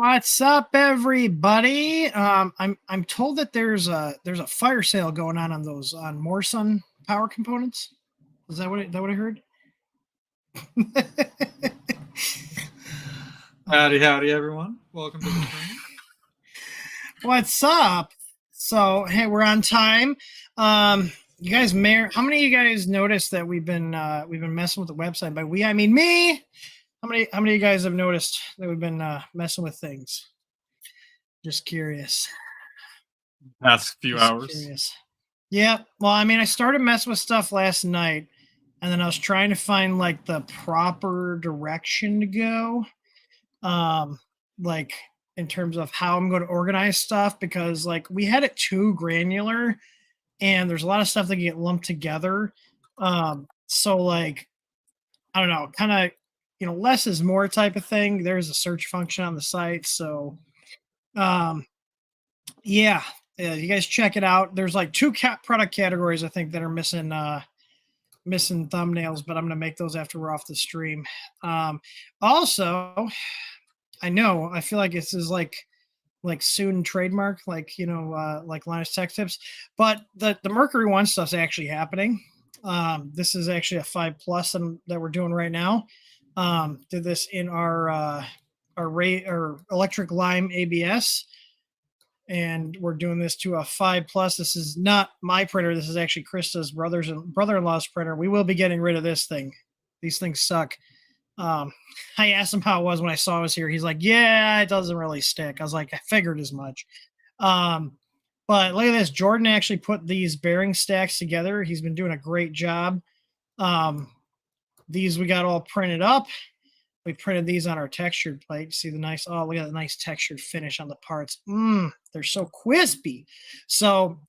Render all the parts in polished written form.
What's up, everybody? I'm told that there's a fire sale going on those on Morsun power components. Is that what I heard? Howdy, everyone. Welcome to the stream. What's up? So hey, we're on time. You guys, how many of you guys noticed that we've been messing with the website? By we, I mean me. How many of you guys have noticed that we've been messing with things? Just curious. Past few Just hours. curious. Yeah. Well, I mean, I started messing with stuff last night, and then I was trying to find like the proper direction to go. Like in terms of how I'm going to organize stuff, because like we had it too granular and there's a lot of stuff that can get lumped together. So like I don't know, kind of less is more type of thing. There's a search function on the site. So um yeah, you guys check it out. There's like two product categories I think that are missing thumbnails, but I'm gonna make those after we're off the stream. Also, I feel like this is like soon trademark, like like Linus Tech Tips, but the Mercury One stuff's actually happening. This is actually a 5 plus that we're doing right now. Did this in our electric lime ABS, and we're doing this to a 5 plus. This is not my printer. This is actually Krista's brother-in-law's printer. We will be getting rid of this thing. These things suck. I asked him how it was when I saw it was here. He's like, yeah, it doesn't really stick. I was like, I figured as much. But look at this. Jordan actually put these bearing stacks together. He's been doing a great job. These we got all printed up. We printed these on our textured plate. See the nice, oh, look at the nice textured finish on the parts. They're so crispy. So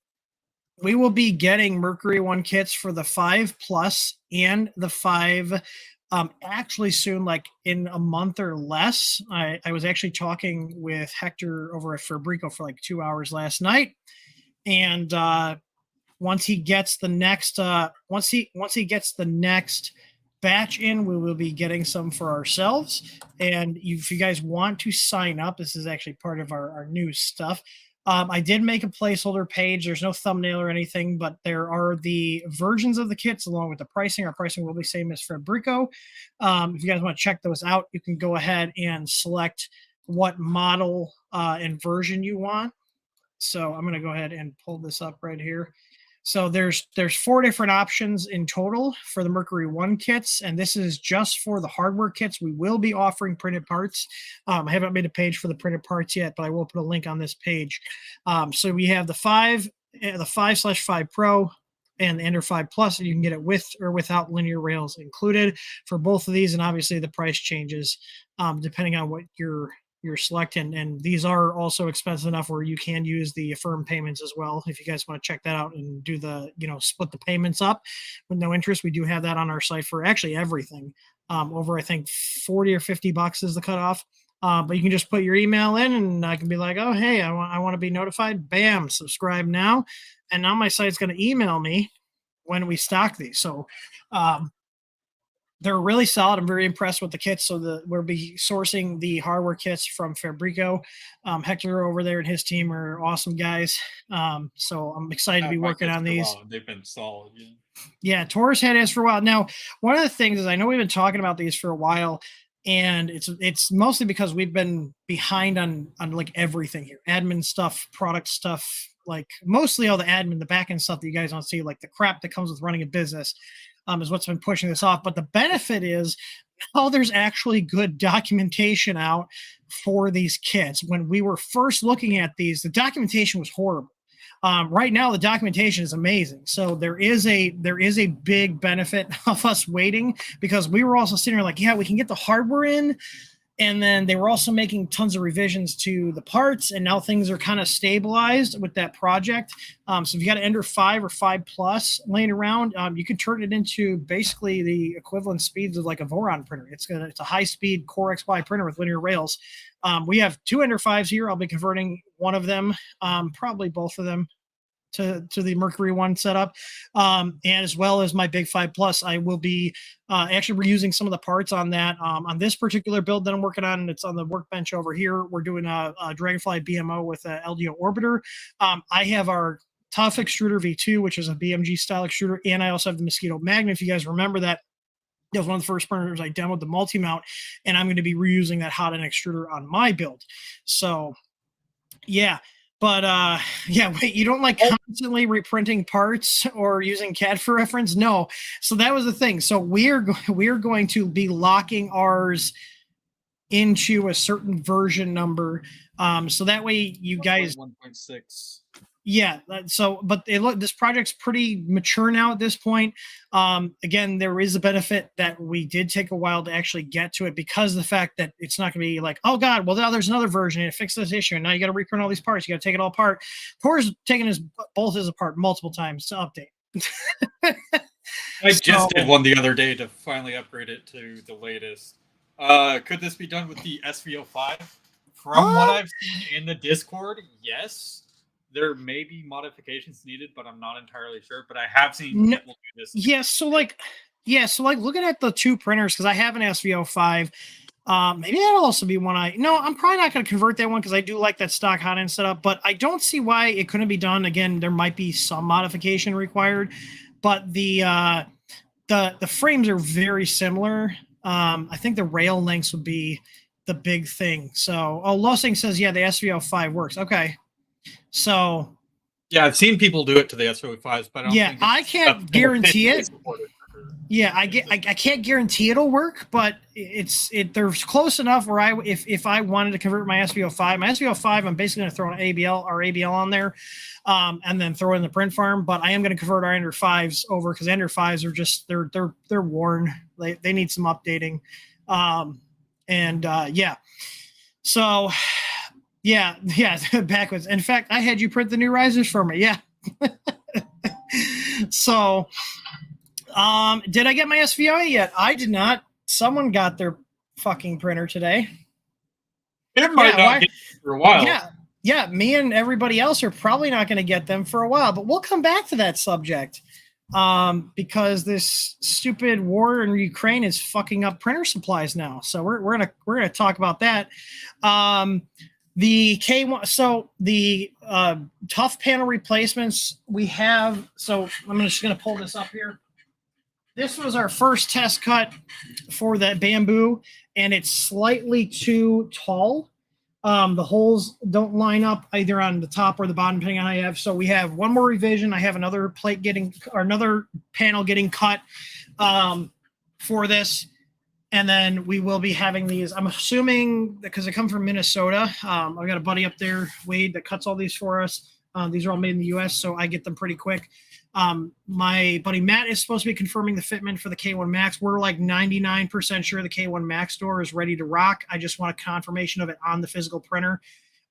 we will be getting Mercury One kits for the 5 plus and the 5 actually soon, like in a month or less. I was actually talking with Hector over at Fabrico for like 2 hours last night. And once he gets the next batch in, we will be getting some for ourselves. And if you guys want to sign up, this is actually part of our new stuff. I did make a placeholder page. There's no thumbnail or anything, but there are the versions of the kits along with the pricing. Our pricing will be same as Fabrico. If you guys want to check those out, you can go ahead and select what model and version you want. So I'm going to go ahead and pull this up right here. So there's 4 different options in total for the Mercury One kits, and this is just for the hardware kits. We will be offering printed parts. I haven't made a page for the printed parts yet, but I will put a link on this page. So we have the 5/5 Pro and the Ender 5 Plus, and you can get it with or without linear rails included for both of these, and obviously the price changes depending on what you're selecting. And these are also expensive enough where you can use the affirm payments as well. If you guys want to check that out and do the, split the payments up with no interest, we do have that on our site for actually everything. Over, I think 40 or 50 bucks is the cutoff. But you can just put your email in and I can be like, oh, hey, I want to be notified. Bam, subscribe now. And now my site's going to email me when we stock these. So, they're really solid. I'm very impressed with the kits. So we'll be sourcing the hardware kits from Fabrico. Hector over there and his team are awesome guys. So I'm excited to be working on these. They've been solid. Yeah, Taurus had us for a while. Now, one of the things is I know we've been talking about these for a while, and it's mostly because we've been behind on like everything here, admin stuff, product stuff, like mostly all the admin, the back end stuff that you guys don't see, like the crap that comes with running a business. Is what's been pushing this off. But the benefit is now there's actually good documentation out for these kits. When we were first looking at these, the documentation was horrible. Right now, the documentation is amazing. So there is a big benefit of us waiting, because we were also sitting there like, yeah, we can get the hardware in. And then they were also making tons of revisions to the parts, and now things are kind of stabilized with that project. So if you got an Ender 5 or 5 Plus laying around, you can turn it into basically the equivalent speeds of like a Voron printer. It's a high-speed Core XY printer with linear rails. We have 2 Ender 5s here. I'll be converting one of them, probably both of them, to the Mercury One setup, and as well as my Big 5 Plus. I will be actually reusing some of the parts on that. On this particular build that I'm working on, and it's on the workbench over here. We're doing a Dragonfly BMO with a LDO orbiter. I have our Tough Extruder V2, which is a BMG style extruder, and I also have the Mosquito Magnet. If you guys remember that. That was one of the first printers I demoed the multi-mount, and I'm going to be reusing that hot end extruder on my build. So, yeah. But, yeah, wait, you don't like constantly reprinting parts or using CAD for reference? No. So that was the thing. So we're going to be locking ours into a certain version number. So that way you guys... 1.6. Yeah. So, but this project's pretty mature now at this point. Again, there is a benefit that we did take a while to actually get to it because of the fact that it's not going to be like, oh God, well now there's another version and it fixed this issue. And now you got to reprint all these parts. You got to take it all apart. Thor's taken both his apart multiple times to update. I just did one the other day to finally upgrade it to the latest. Could this be done with the SVO5? From what I've seen in the Discord, yes. There may be modifications needed, but I'm not entirely sure. But I have seen people do this. Yes, so like looking at the two printers, because I have an SVO5. Maybe that'll also be one I'm probably not going to convert that one because I do like that stock hot end setup, but I don't see why it couldn't be done. Again, there might be some modification required, but the frames are very similar. I think the rail lengths would be the big thing. So, Losing says, yeah, the SVO5 works. Okay. So, yeah, I've seen people do it to the SVO5s, but I can't guarantee it. Yeah, I can't guarantee it'll work, but they're close enough where if I wanted to convert my SVO5, I'm basically going to throw an ABL on there, and then throw in the print farm. But I am going to convert our Ender 5s over because Ender 5s are just they're worn. They need some updating, yeah. So. Yeah, backwards. In fact, I had you print the new risers for me. Yeah. So, did I get my SVI yet? I did not. Someone got their fucking printer today. It might not get for a while. Yeah. Me and everybody else are probably not going to get them for a while, but we'll come back to that subject. Because this stupid war in Ukraine is fucking up printer supplies now. So we're gonna talk about that. The K1, so the tough panel replacements we have. So I'm just going to pull this up here. This was our first test cut for that bamboo, and it's slightly too tall. The holes don't line up either on the top or the bottom, depending on how you have. So we have one more revision. I have another another panel getting cut for this. And then we will be having these, I'm assuming, because they come from Minnesota. I've got a buddy up there, Wade, that cuts all these for us. These are all made in the U.S., so I get them pretty quick. My buddy Matt is supposed to be confirming the fitment for the K1 Max. We're like 99% sure the K1 Max door is ready to rock. I just want a confirmation of it on the physical printer.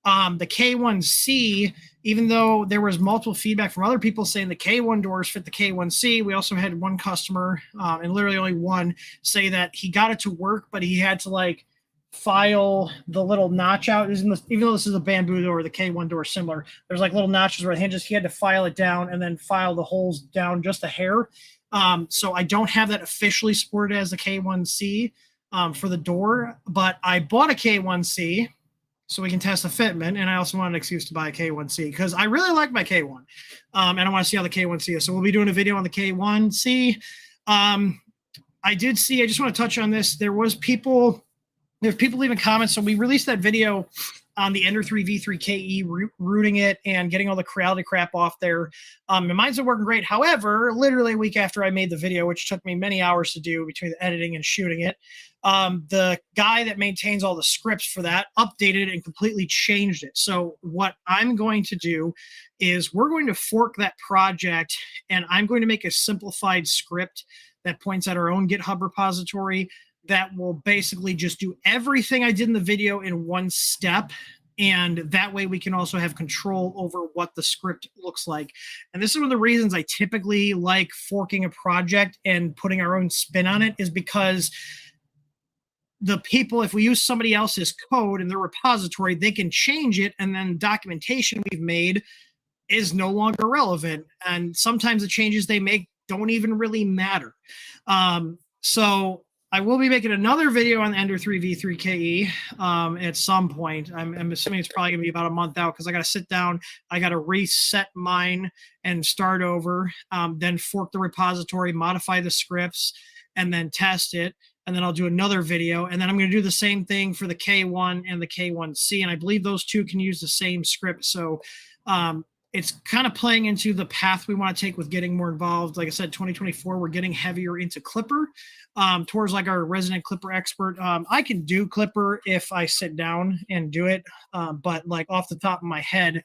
The K1C, even though there was multiple feedback from other people saying the K1 doors fit the K1C, we also had one customer, and literally only one, say that he got it to work, but he had to like file the little notch out. Even though this is a bamboo door, the K1 door is similar. There's like little notches where the hinges, he had to file it down and then file the holes down just a hair. So I don't have that officially supported as the K1C for the door, but I bought a K1C so we can test the fitment, and I also want an excuse to buy a K1C because I really like my K1, and I want to see how the K1C is. So we'll be doing a video on the K1C. I did see, I just want to touch on this. There's people leaving comments. So we released that video on the Ender 3 V3 KE, rooting it and getting all the reality crap off there. And mine's been working great. However, literally a week after I made the video, which took me many hours to do between the editing and shooting it, the guy that maintains all the scripts for that updated and completely changed it. So what I'm going to do is we're going to fork that project, and I'm going to make a simplified script that points at our own GitHub repository that will basically just do everything I did in the video in one step. And that way we can also have control over what the script looks like. And this is one of the reasons I typically like forking a project and putting our own spin on it, is because the people, if we use somebody else's code in their repository, they can change it. And then documentation we've made, is no longer relevant. And sometimes the changes they make don't even really matter. So I will be making another video on the Ender 3 V3 KE at some point. I'm assuming it's probably gonna be about a month out because I got to sit down, I got to reset mine and start over, then fork the repository, modify the scripts, and then test it. And then I'll do another video. And then I'm going to do the same thing for the K1 and the K1C. And I believe those two can use the same script. So it's kind of playing into the path we want to take with getting more involved. Like I said, 2024, we're getting heavier into Clipper towards like our resident Clipper expert. I can do Clipper if I sit down and do it. But like off the top of my head,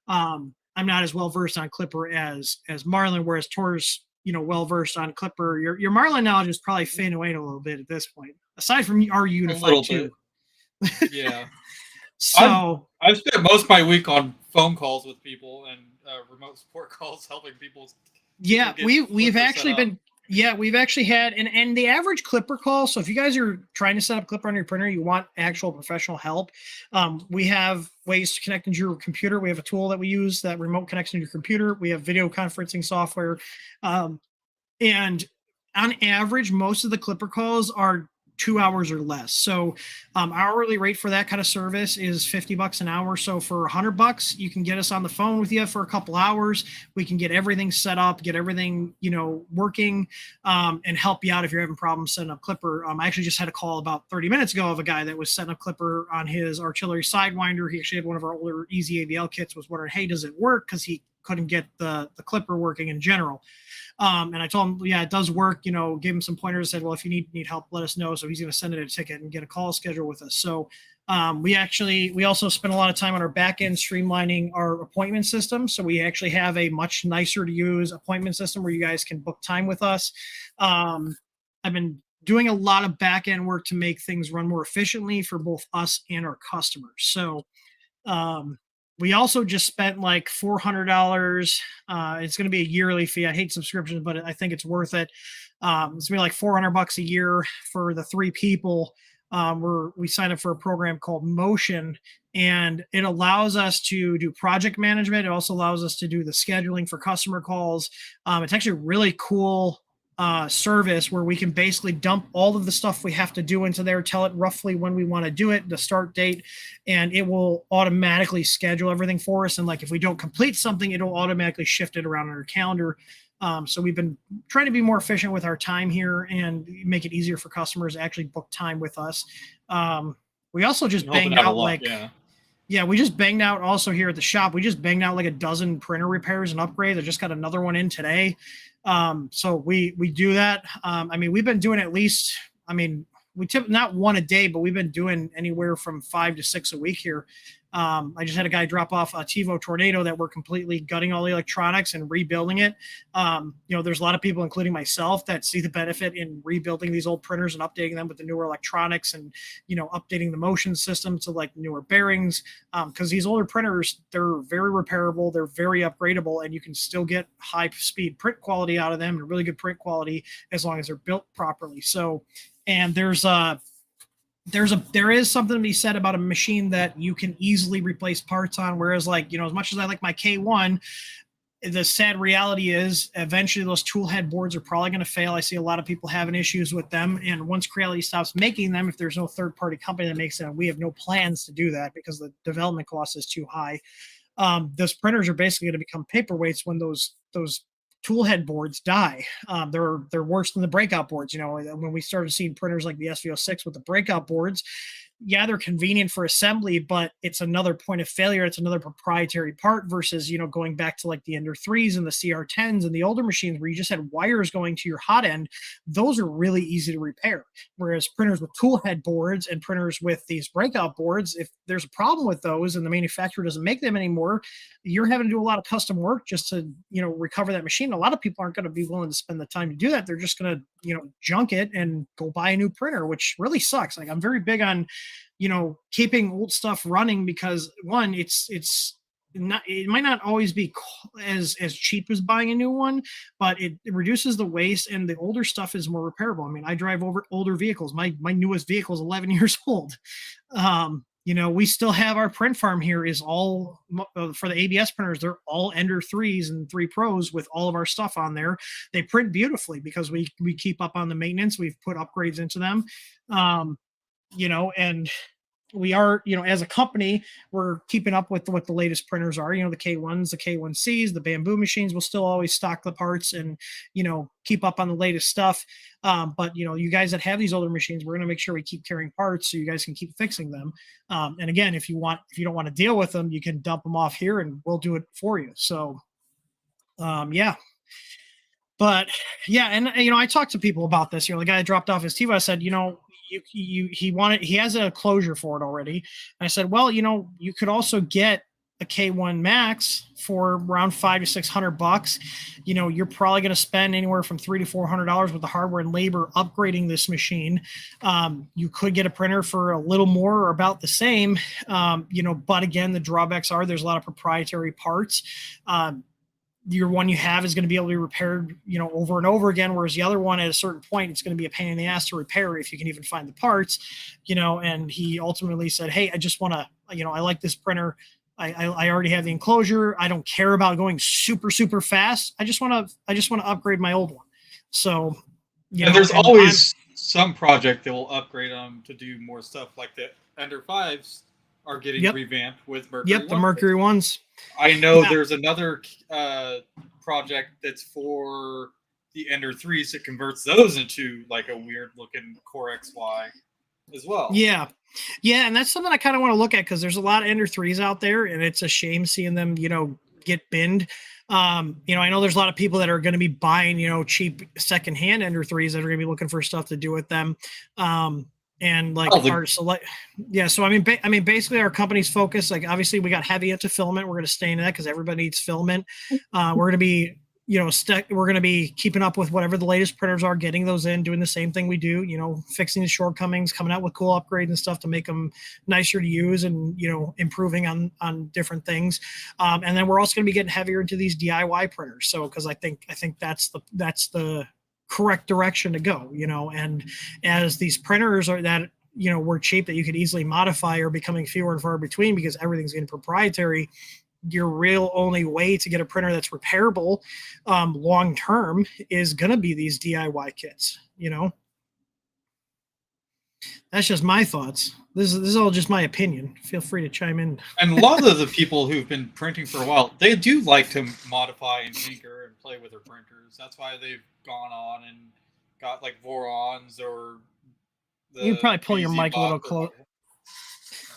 I'm not as well versed on Clipper as Marlon, whereas Tor's well versed on Clipper. Your Marlin knowledge is probably fading away a little bit at this point, aside from our Unified too. Yeah. So I've spent most of my week on phone calls with people and remote support calls, helping people. Yeah, we've actually been. Yeah, we've actually had and the average Clipper call. So if you guys are trying to set up Clipper on your printer, you want actual professional help. We have ways to connect into your computer. We have a tool that we use that remote connects into your computer. We have video conferencing software, and on average, most of the Clipper calls are 2 hours or less. So hourly rate for that kind of service is $50 an hour. So for $100, you can get us on the phone with you for a couple hours. We can get everything set up, get everything, working, and help you out if you're having problems setting up Clipper. I actually just had a call about 30 minutes ago of a guy that was setting up Clipper on his artillery sidewinder. He actually had one of our older Easy AVL kits, was wondering, hey, does it work? Because he couldn't get the Clipper working in general. And I told him, yeah, it does work, gave him some pointers, said, well, if you need help, let us know. So he's going to send it a ticket and get a call schedule with us. So we also spend a lot of time on our back end streamlining our appointment system. So we actually have a much nicer to use appointment system where you guys can book time with us. I've been doing a lot of back end work to make things run more efficiently for both us and our customers. So we also just spent like $400. It's going to be a yearly fee. I hate subscriptions, but I think it's worth it. It's going to be like $400 a year for the 3 people. We signed up for a program called Motion, and it allows us to do project management. It also allows us to do the scheduling for customer calls. It's actually a really cool service where we can basically dump all of the stuff we have to do into there, tell it roughly when we want to do it, the start date, and it will automatically schedule everything for us. And like if we don't complete something, it'll automatically shift it around on our calendar. So we've been trying to be more efficient with our time here and make it easier for customers to actually book time with us. We also just banged out we just banged out also here at the shop. We just banged out like a dozen printer repairs and upgrades. I just got another one in today. So we do that. We've been doing at least, we tip not one a day, but we've been doing anywhere from 5 to 6 a week here. I just had a guy drop off a TiVo Tornado that we're completely gutting all the electronics and rebuilding it. There's a lot of people, including myself, that see the benefit in rebuilding these old printers and updating them with the newer electronics and, updating the motion system to like newer bearings. Because these older printers, they're very repairable, they're very upgradable, and you can still get high speed print quality out of them and really good print quality as long as they're built properly. So, and there is something to be said about a machine that you can easily replace parts on. Whereas as much as I like my K1, the sad reality is eventually those tool head boards are probably going to fail. I see a lot of people having issues with them. And once Creality stops making them, if there's no third party company that makes them, we have no plans to do that because the development cost is too high. Those printers are basically going to become paperweights when those tool head boards die. They're worse than the breakout boards. When we started seeing printers like the SV06 with the breakout boards, yeah, they're convenient for assembly, but it's another point of failure. It's another proprietary part versus, going back to like the Ender 3s and the CR10s and the older machines where you just had wires going to your hot end. Those are really easy to repair. Whereas printers with tool head boards and printers with these breakout boards, if there's a problem with those and the manufacturer doesn't make them anymore, you're having to do a lot of custom work just to, recover that machine. A lot of people aren't going to be willing to spend the time to do that. They're just going to, junk it and go buy a new printer, which really sucks. Like I'm very big on, keeping old stuff running because one, it might not always be as cheap as buying a new one, but it reduces the waste and the older stuff is more repairable. I drive over older vehicles. My newest vehicle is 11 years old. we still have our print farm here is all for the ABS printers. They're all Ender 3s and 3 Pros with all of our stuff on there. They print beautifully because we keep up on the maintenance. We've put upgrades into them. And we are, as a company, we're keeping up with what the latest printers are. The K1s, the K1Cs, the bamboo machines will still always stock the parts and, keep up on the latest stuff. But, you guys that have these older machines, we're going to make sure we keep carrying parts so you guys can keep fixing them. And again, if you don't want to deal with them, you can dump them off here and we'll do it for you. So, yeah. But yeah, and I talked to people about this. The guy that dropped off his TiVo, I said, he has a closure for it already. And I said, well, you could also get a K1 Max for around $500 to $600. You're probably going to spend anywhere from $300 to $400 with the hardware and labor upgrading this machine. You could get a printer for a little more or about the same. But again, the drawbacks are there's a lot of proprietary parts. Your one you have is going to be able to be repaired, over and over again. Whereas the other one, at a certain point, it's going to be a pain in the ass to repair if you can even find the parts, and he ultimately said, hey, I just want to, I like this printer. I already have the enclosure. I don't care about going super, super fast. I just want to upgrade my old one. So, there's always some project that will upgrade them to do more stuff, like the Ender 5s are getting revamped with Mercury. Yep, the Mercury ones. I know there's another project that's for the Ender 3s that converts those into like a weird looking Core XY as well. Yeah, and that's something I kind of want to look at because there's a lot of Ender 3s out there, and it's a shame seeing them, get binned. I know there's a lot of people that are going to be buying, cheap secondhand Ender 3s that are going to be looking for stuff to do with them. And like so I mean basically our company's focus, like obviously we got heavy into filament. We're going to stay in that because everybody needs filament. We're going to be we're going to be keeping up with whatever the latest printers are, getting those in, doing the same thing we do, fixing the shortcomings, coming out with cool upgrades and stuff to make them nicer to use and, improving on different things. And then we're also going to be getting heavier into these DIY printers. So, cause I think that's the correct direction to go, and as these printers are that, were cheap that you could easily modify are becoming fewer and far between because everything's getting proprietary. Your real only way to get a printer that's repairable long term is going to be these DIY kits. That's just my thoughts. This is all just my opinion. Feel free to chime in. And a lot of the people who've been printing for a while, they do like to modify and tinker and play with their printers. That's why they've gone on and got like Vorons or you can probably pull your mic a little close.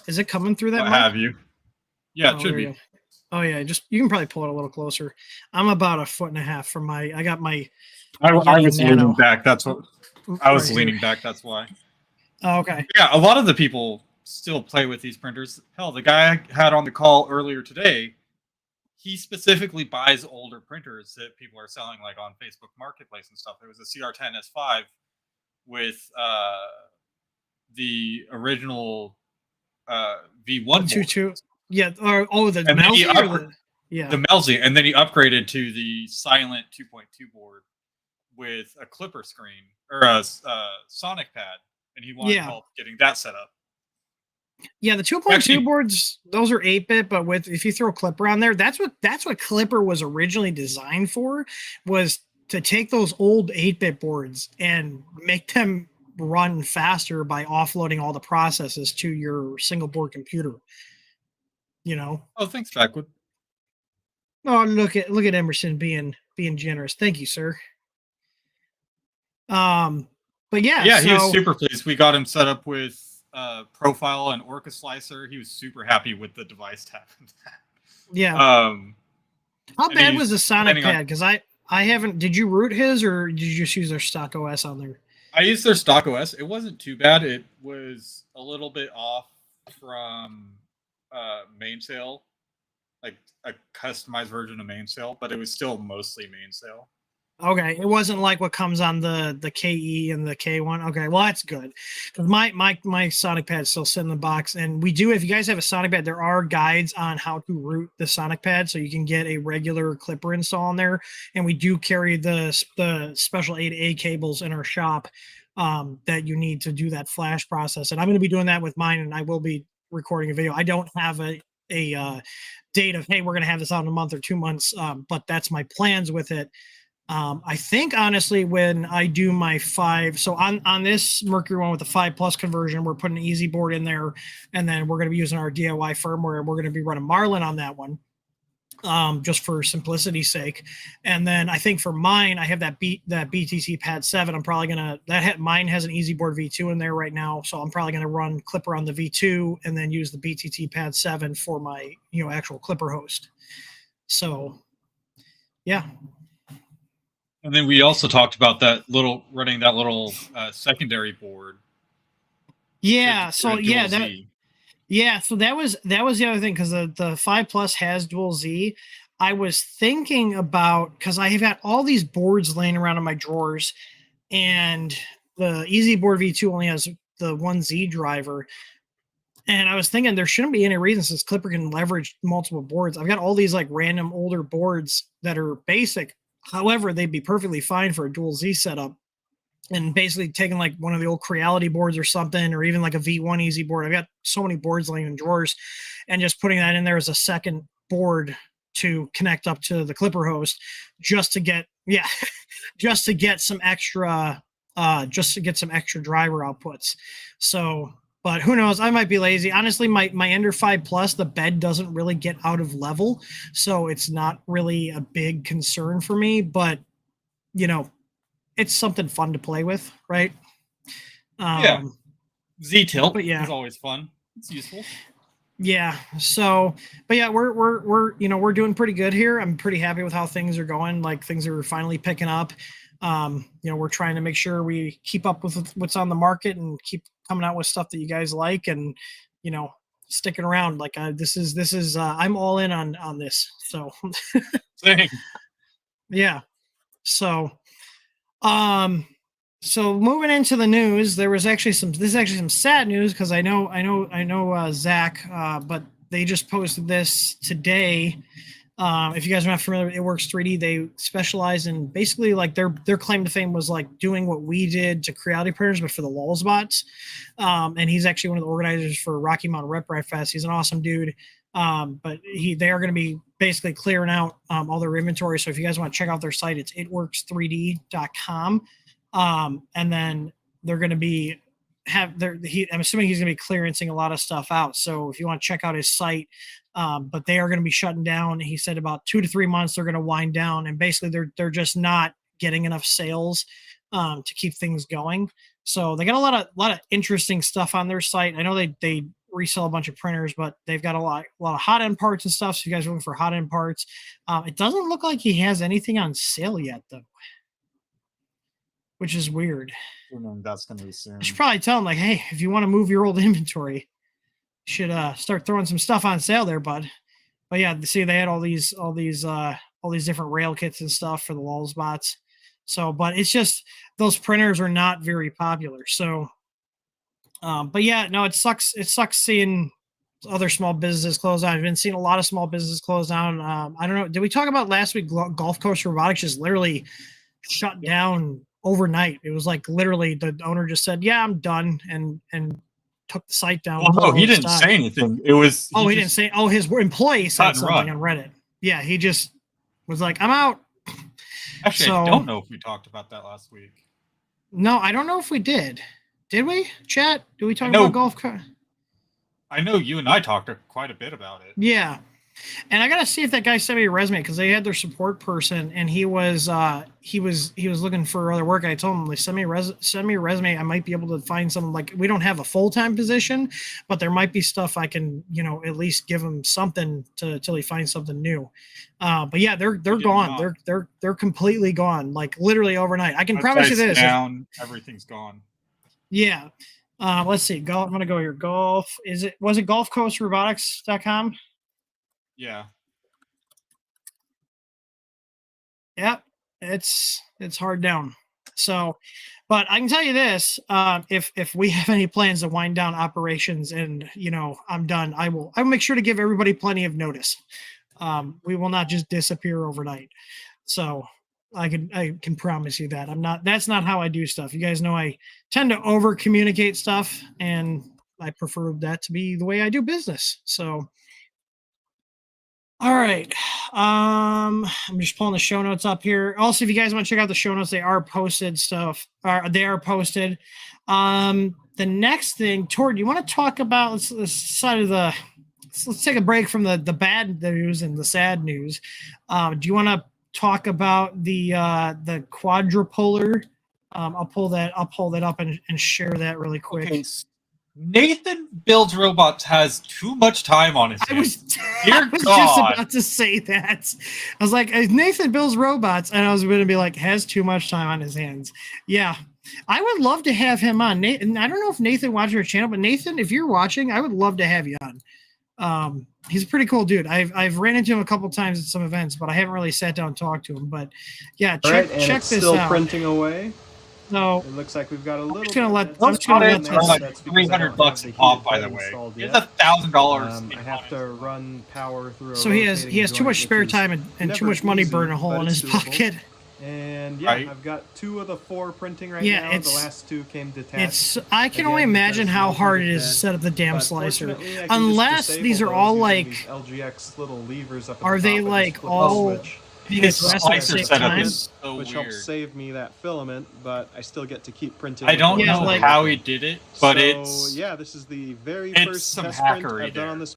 Is it coming through that mic? Have you? Yeah, it should be. Oh yeah, you can probably pull it a little closer. I'm about 1.5 feet from I got my. I was leaning back. That's what I was leaning back. That's why. Oh, okay. Yeah, a lot of the people still play with these printers. Hell, the guy I had on the call earlier today, he specifically buys older printers that people are selling like on Facebook Marketplace and stuff. It was a CR10 S5 with the original V1 22. Yeah. the Melzi. The Melzi, and then he upgraded to the Silent 2.2 board with a clipper screen or a Sonic pad, and he wanted help getting that set up. Yeah, the 2.2 boards, those are 8-bit, but if you throw Clipper on there, that's what Clipper was originally designed for, was to take those old 8-bit boards and make them run faster by offloading all the processes to your single board computer. Oh, thanks, Backwood. Oh, look at Emerson being generous. Thank you, sir. But yeah, he was super pleased. We got him set up with Profile and Orca Slicer. He was super happy with the device tab. Yeah. How bad was the Sonic pad? Because I haven't. Did you root his or did you just use their stock OS on there? I used their stock OS. It wasn't too bad. It was a little bit off from Mainsail, like a customized version of Mainsail, but it was still mostly Mainsail. Okay, it wasn't like what comes on the KE and the K1. Okay, well that's good. Because my Sonic pad still sit in the box, and we do. If you guys have a Sonic pad, there are guides on how to root the Sonic pad, so you can get a regular Clipper install in there. And we do carry the special A cables in our shop that you need to do that flash process. And I'm going to be doing that with mine, and I will be recording a video. I don't have a date of, hey, we're going to have this out in a month or 2 months, but that's my plans with it. I think honestly, when I do my 5, so on this Mercury one with the 5 Plus conversion, we're putting an easy board in there, and then we're going to be using our DIY firmware, and we're going to be running Marlin on that one, just for simplicity's sake. And then I think for mine, I have that BTC Pad 7. I'm probably gonna mine has an easy board V2 in there right now, so I'm probably gonna run Clipper on the V2 and then use the BTT Pad 7 for my actual Clipper host. So yeah. And then we also talked about running that little secondary board. Yeah. So yeah, so that was the other thing, because the 5 Plus has dual Z. I was thinking about, because I have got all these boards laying around in my drawers, and the Easy Board V2 only has the 1Z driver. And I was thinking there shouldn't be any reason, since Clipper can leverage multiple boards. I've got all these like random older boards that are basic. However, they'd be perfectly fine for a dual Z setup. And basically taking like one of the old Creality boards or something, or even like a V1 Easy board. I've got so many boards laying in drawers, and just putting that in there as a second board to connect up to the Clipper host, just to get some extra driver outputs. So, but who knows? I might be lazy. Honestly, my Ender 5 Plus, the bed doesn't really get out of level, so it's not really a big concern for me. But it's something fun to play with, right? Yeah. Z-tilt is always fun. It's useful. Yeah. So, but yeah, we're doing pretty good here. I'm pretty happy with how things are going. Like, things are finally picking up. We're trying to make sure we keep up with what's on the market and keep coming out with stuff that you guys like, and sticking around. Like, this is I'm all in on this. So same. Yeah. So so moving into the news, this is actually some sad news, because I know Zach, but they just posted this today. If you guys are not familiar with It Works 3D, they specialize in basically, like, their claim to fame was like doing what we did to Creality printers, but for the LOLs bots. And he's actually one of the organizers for Rocky Mountain Rep Ride Fest. He's an awesome dude. But they are going to be basically clearing out all their inventory. So if you guys want to check out their site, it's itworks3d.com. And then they're going to be I'm assuming he's going to be clearancing a lot of stuff out. So if you want to check out his site, but they are going to be shutting down. He said about 2 to 3 months they're going to wind down, and basically they're just not getting enough sales to keep things going. So they got a lot of interesting stuff on their site. I know they resell a bunch of printers, but they've got a lot of hot end parts and stuff. So if you guys are looking for hot end parts, it doesn't look like he has anything on sale yet, though, which is weird. That's going to be soon. I should probably tell him, like, hey, if you want to move your old inventory, you should start throwing some stuff on sale there, bud. But yeah, see, they had all these different rail kits and stuff for the LOLs bots. So, but it's just, those printers are not very popular. So, but yeah, no, it sucks. It sucks seeing other small businesses close down. I've been seeing a lot of small businesses close down. I don't know. Did we talk about last week? Gulf Coast Robotics just literally shut down overnight. It was like literally the owner just said, "Yeah, I'm done," and took the site down. Well, no, he didn't say anything. It was he didn't say. Oh, his employee said something on Reddit. Yeah, he just was like, "I'm out." Actually, I don't know if we talked about that last week. No, I don't know if we did. Did we, chat? Did we talk about Gulf Coast? I know you and I talked quite a bit about it. Yeah. And I gotta see if that guy sent me a resume, because they had their support person, and he was looking for other work. I told him, like, send me a resume. I might be able to find something. Like, we don't have a full-time position, but there might be stuff I can, at least give him something till he finds something new. But yeah, they're gone. They're completely gone. Like, literally overnight. I can promise you this. Everything's gone. Yeah. Let's see. I'm gonna go here. Was it GulfCoastRobotics.com? Yeah. Yep. It's hard down. So, but I can tell you this, if we have any plans to wind down operations and, I'm done, I will make sure to give everybody plenty of notice. We will not just disappear overnight. So I can promise you that. That's not how I do stuff. You guys know I tend to over communicate stuff, and I prefer that to be the way I do business. So, all right. I'm just pulling the show notes up here. Also, if you guys want to check out the show notes, they are posted stuff. They are posted. The next thing, Tor, do you want to talk about let's take a break from the bad news and the sad news. Do you want to talk about the quadrupolar? I'll pull that up and share that really quick. Okay, Nathan Builds Robots has too much time on his hands. I was just about to say that. I was like, Nathan Builds Robots, and I was going to be like, has too much time on his hands. Yeah. I would love to have him on. Nathan, I don't know if Nathan watches our channel, but Nathan, if you're watching, I would love to have you on. He's a pretty cool dude. I've ran into him a couple times at some events, but I haven't really sat down and talked to him. But yeah, check this still out. Printing away. No, it looks like we've got a little. I'm just gonna let. Like $300 a pop, by the way. It's $1,000. I have to run power through. So he has too much spare time and too much money burning a hole in his pocket. And yeah, I've got 2 of the 4 printing now. The last 2 came detached. I can only imagine how hard it is to set up the damn slicer. Unless these are all like LGX little levers up at are the they top like all his slicer setup is so which weird. helps save me that filament, but I still get to keep printing. I don't know how he did it, but this is the very first test print I've done on this.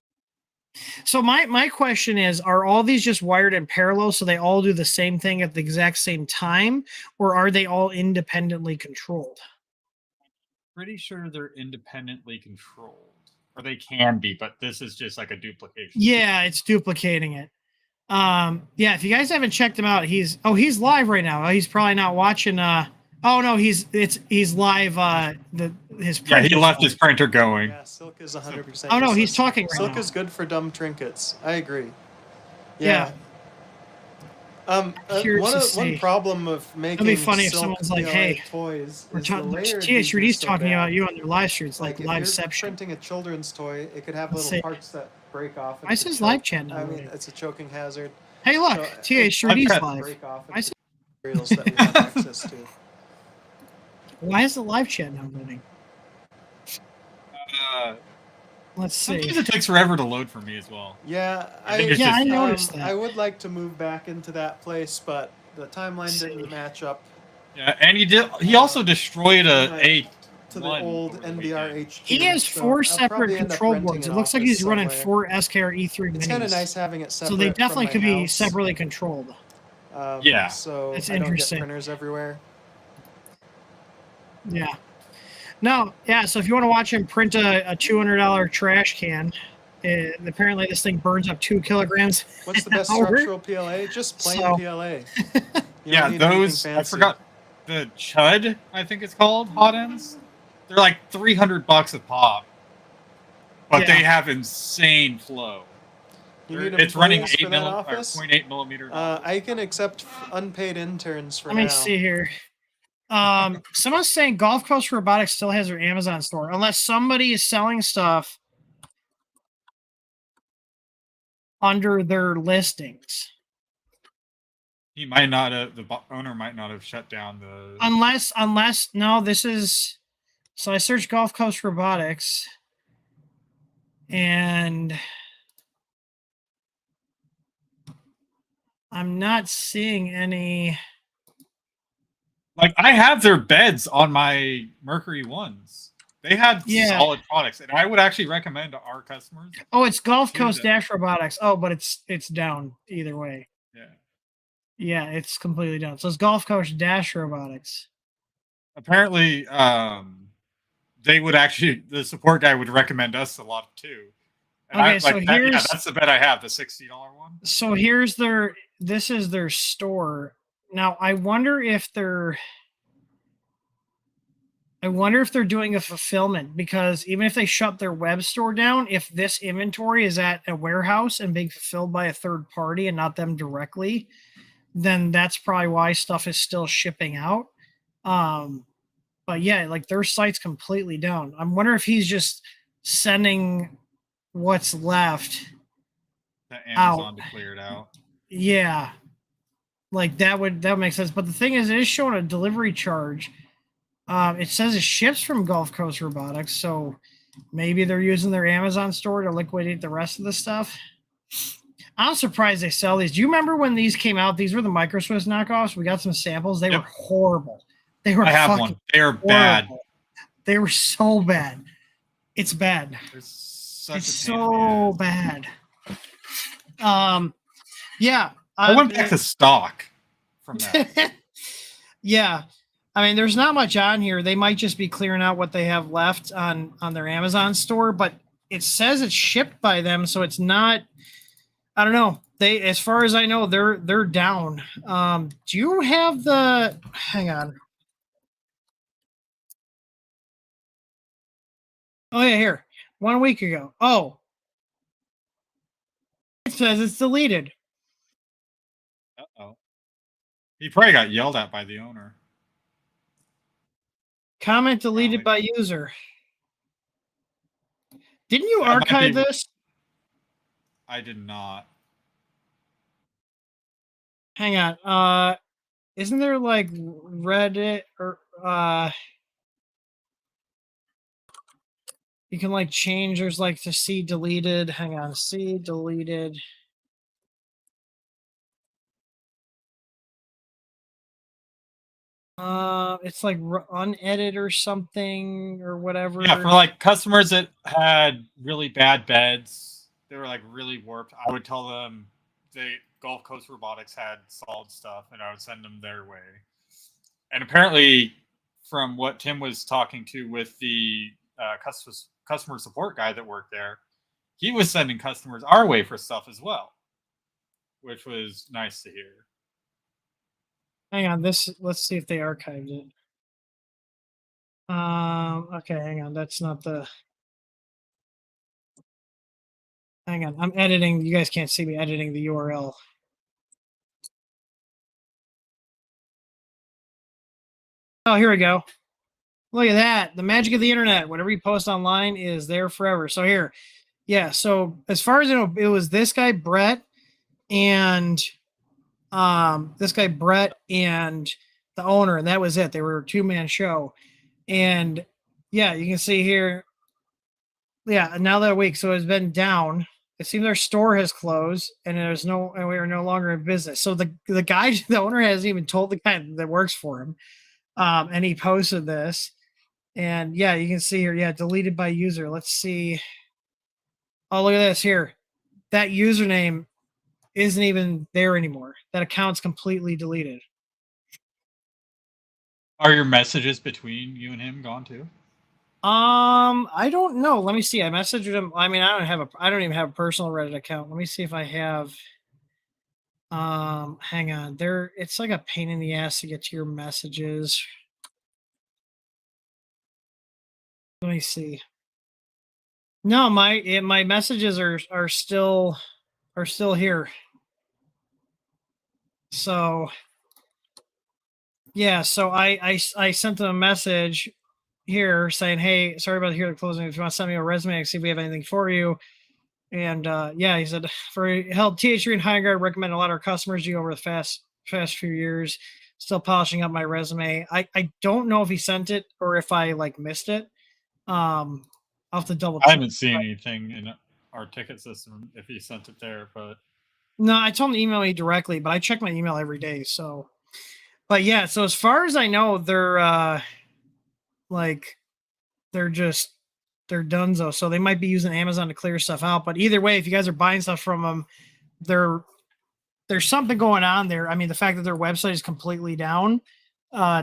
So my question is, are all these just wired in parallel so they all do the same thing at the exact same time, or are they all independently controlled? Pretty sure they're independently controlled, or they can be, but this is just like a duplication. Yeah, it's duplicating it. Yeah, if you guys haven't checked him out, he's live right now. He's probably not watching. Oh no, he's live. His printer. He left his printer going. Yeah, silk is 100%. Oh no, he's talking right silk now. Is good for dumb trinkets. I agree. Yeah. One problem of making it'd be funny if silk someone's like, PLA hey, toys we're TH3D's TH3D's talking about you on their live streams, like if Liveception. you're printing a children's toy, it could have little parts that break off. I says live chat now. I mean, it's a choking hazard. Hey, look, TH3D's live. I said materials that we have access to. Why is the live chat now running? Let's see. Sometimes it takes forever to load for me as well. Yeah, I noticed that. I would like to move back into that place, but the timeline didn't match up. Yeah, and he also destroyed a to the old NBR HQ. He has 4 separate control boards. It looks like he's running 4 SKR E3 minis. It's kind of nice having it separate. So they definitely could be separately controlled. Yeah. So it's I don't interesting. get printers everywhere. Yeah. No, yeah, so if you want to watch him print a $200 trash can, apparently this thing burns up 2 kilograms. What's the best structural PLA? Just plain PLA. Yeah, those, I forgot, the Chud, I think it's called, hot ends. They're like $300 a pop. But they have insane flow. It's running 0.8 millimeter. I can accept unpaid interns for now. Let me see here. Someone's saying Gulf Coast Robotics still has their Amazon store, unless somebody is selling stuff under their listings. He might not have, the owner might not have shut down the... Unless, no, this is... So I searched Gulf Coast Robotics, and I'm not seeing any... Like, I have their beds on my Mercury ones. They had solid products, and I would actually recommend to our customers. Oh, it's Gulf Coast Dash Robotics. Oh, but it's down either way. Yeah. Yeah, it's completely down. So it's Gulf Coast Dash Robotics. Apparently, they would actually, the support guy would recommend us a lot too. And okay, so here's that's the bed I have, the $60 one. So here's this is their store. Now, I wonder if they're doing a fulfillment, because even if they shut their web store down, if this inventory is at a warehouse and being fulfilled by a third party and not them directly, then that's probably why stuff is still shipping out. But yeah, like their site's completely down. I'm wondering if he's just sending what's left to Amazon to clear it out. Yeah. Like that would make sense. But the thing is, it is showing a delivery charge. It says it ships from Gulf Coast Robotics, so maybe they're using their Amazon store to liquidate the rest of the stuff. I'm surprised they sell these. Do you remember when these came out? These were the Micro Swiss knockoffs. We got some samples. They were horrible. They were. I have one. They are bad. They were so bad. It's bad. It's so bad. Yeah. I went back to stock from that. Yeah. I mean, there's not much on here. They might just be clearing out what they have left on their Amazon store, but it says it's shipped by them, so it's not. I don't know. They, as far as I know, they're down. Do you have the? Hang on. Oh yeah, here. 1 week ago. Oh, it says it's deleted. Uh-oh. He probably got yelled at by the owner. Comment deleted by user. Didn't you archive this? I did not. Hang on. Isn't there like Reddit or you can like change, there's like to see deleted. Hang on, see deleted. It's like unedited or something or whatever. Yeah, for like customers that had really bad beds, they were like really warped. I would tell them Gulf Coast Robotics had solid stuff, and I would send them their way. And apparently, from what Tim was talking to with the customer support guy that worked there, he was sending customers our way for stuff as well, which was nice to hear. Hang on, let's see if they archived it. Okay, hang on, that's not the. Hang on, I'm editing. You guys can't see me editing the URL. Oh, here we go. Look at that. The magic of the internet. Whatever you post online is there forever. So here, yeah. So as far as I know, it was this guy, Brett, and the owner, and that was it. They were a two-man show. And yeah, you can see here. Yeah, another week. So it's been down. It seems our store has closed and we are no longer in business. So the guy, the owner hasn't even told the guy that works for him. And he posted this. And yeah, you can see here, yeah, deleted by user. Let's see. Oh, look at this here. That username isn't even there anymore. That account's completely deleted. Are your messages between you and him gone too? I don't know. Let me see. I messaged him. I mean, I don't even have a personal Reddit account. Let me see if I have. Hang on. It's like a pain in the ass to get to your messages. Let me see. No, my messages are still here. So yeah, so I sent them a message here saying, hey, sorry about the closing. If you want to send me a resume, I can see if we have anything for you. And yeah, he said, for help TH3 and Highguard, recommend a lot of our customers do over the past few years. Still polishing up my resume. I don't know if he sent it or if I like missed it. I'll have to double check. I haven't seen anything in our ticket system if he sent it there, but no, I told him to email me directly, but I check my email every day. So, but yeah, so as far as I know, they're donezo. So they might be using Amazon to clear stuff out. But either way, if you guys are buying stuff from them, there's something going on there. I mean, the fact that their website is completely down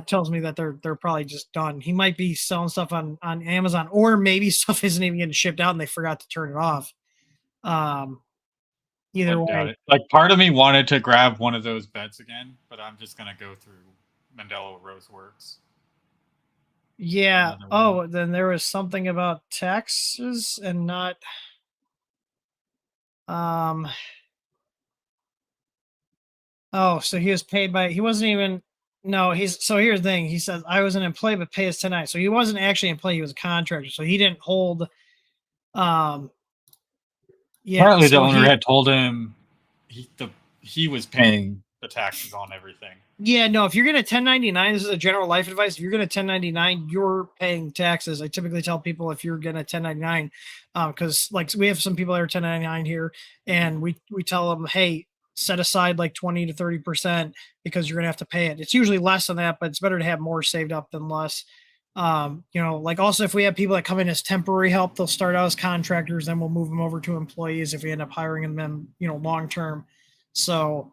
tells me that they're probably just done. He might be selling stuff on Amazon, or maybe stuff isn't even getting shipped out and they forgot to turn it off. Either way, like part of me wanted to grab one of those beds again, but I'm just gonna go through Mandela Roseworks. Yeah. Oh, then there was something about taxes and not. Oh, so he was paid by. He wasn't even. No, so here's the thing. He says I was an employee, but pay us tonight. So he wasn't actually an employee. He was a contractor. So he didn't hold. Yeah. Apparently, the owner had told him he was paying the taxes on everything. Yeah, no, if you're going to 1099, this is a general life advice. If you're going to 1099, you're paying taxes. I typically tell people if you're going to 1099, because like we have some people that are 1099 here, and we tell them, hey, set aside like 20 to 30% because you're going to have to pay it. It's usually less than that, but it's better to have more saved up than less. Like also if we have people that come in as temporary help, they'll start out as contractors, then we'll move them over to employees if we end up hiring them, long term. So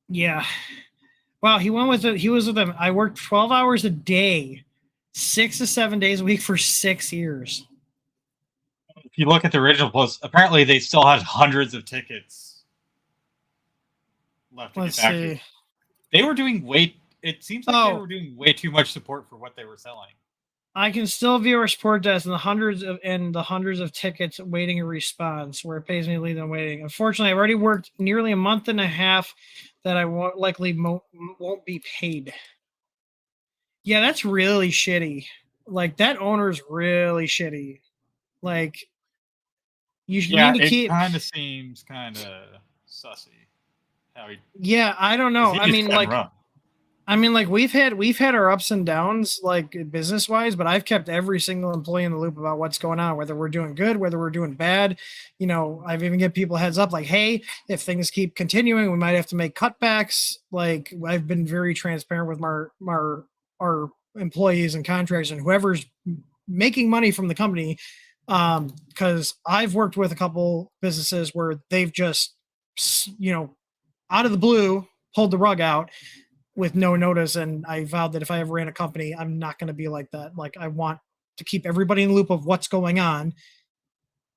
yeah. Wow, he went with it. He was with them. I worked 12 hours a day, 6 to 7 days a week for 6 years. If you look at the original post, apparently they still had hundreds of tickets left to get back to. They were doing it seems like they were doing way too much support for what they were selling. I can still view our support desk and the hundreds of tickets waiting a response where it pays me to leave them waiting. Unfortunately, I've already worked nearly a month and a half that I won't be paid. Yeah, that's really shitty. Like that owner's really shitty. Like you need to keep. It kind of seems kind of sussy. Yeah, I don't know. I mean, like we've had our ups and downs, like business wise, but I've kept every single employee in the loop about what's going on, whether we're doing good, whether we're doing bad. I've even give people heads up, like, hey, if things keep continuing, we might have to make cutbacks. Like I've been very transparent with our employees and contractors and whoever's making money from the company, because I've worked with a couple businesses where they've just, out of the blue, pulled the rug out with no notice. And I vowed that if I ever ran a company, I'm not going to be like that. Like I want to keep everybody in the loop of what's going on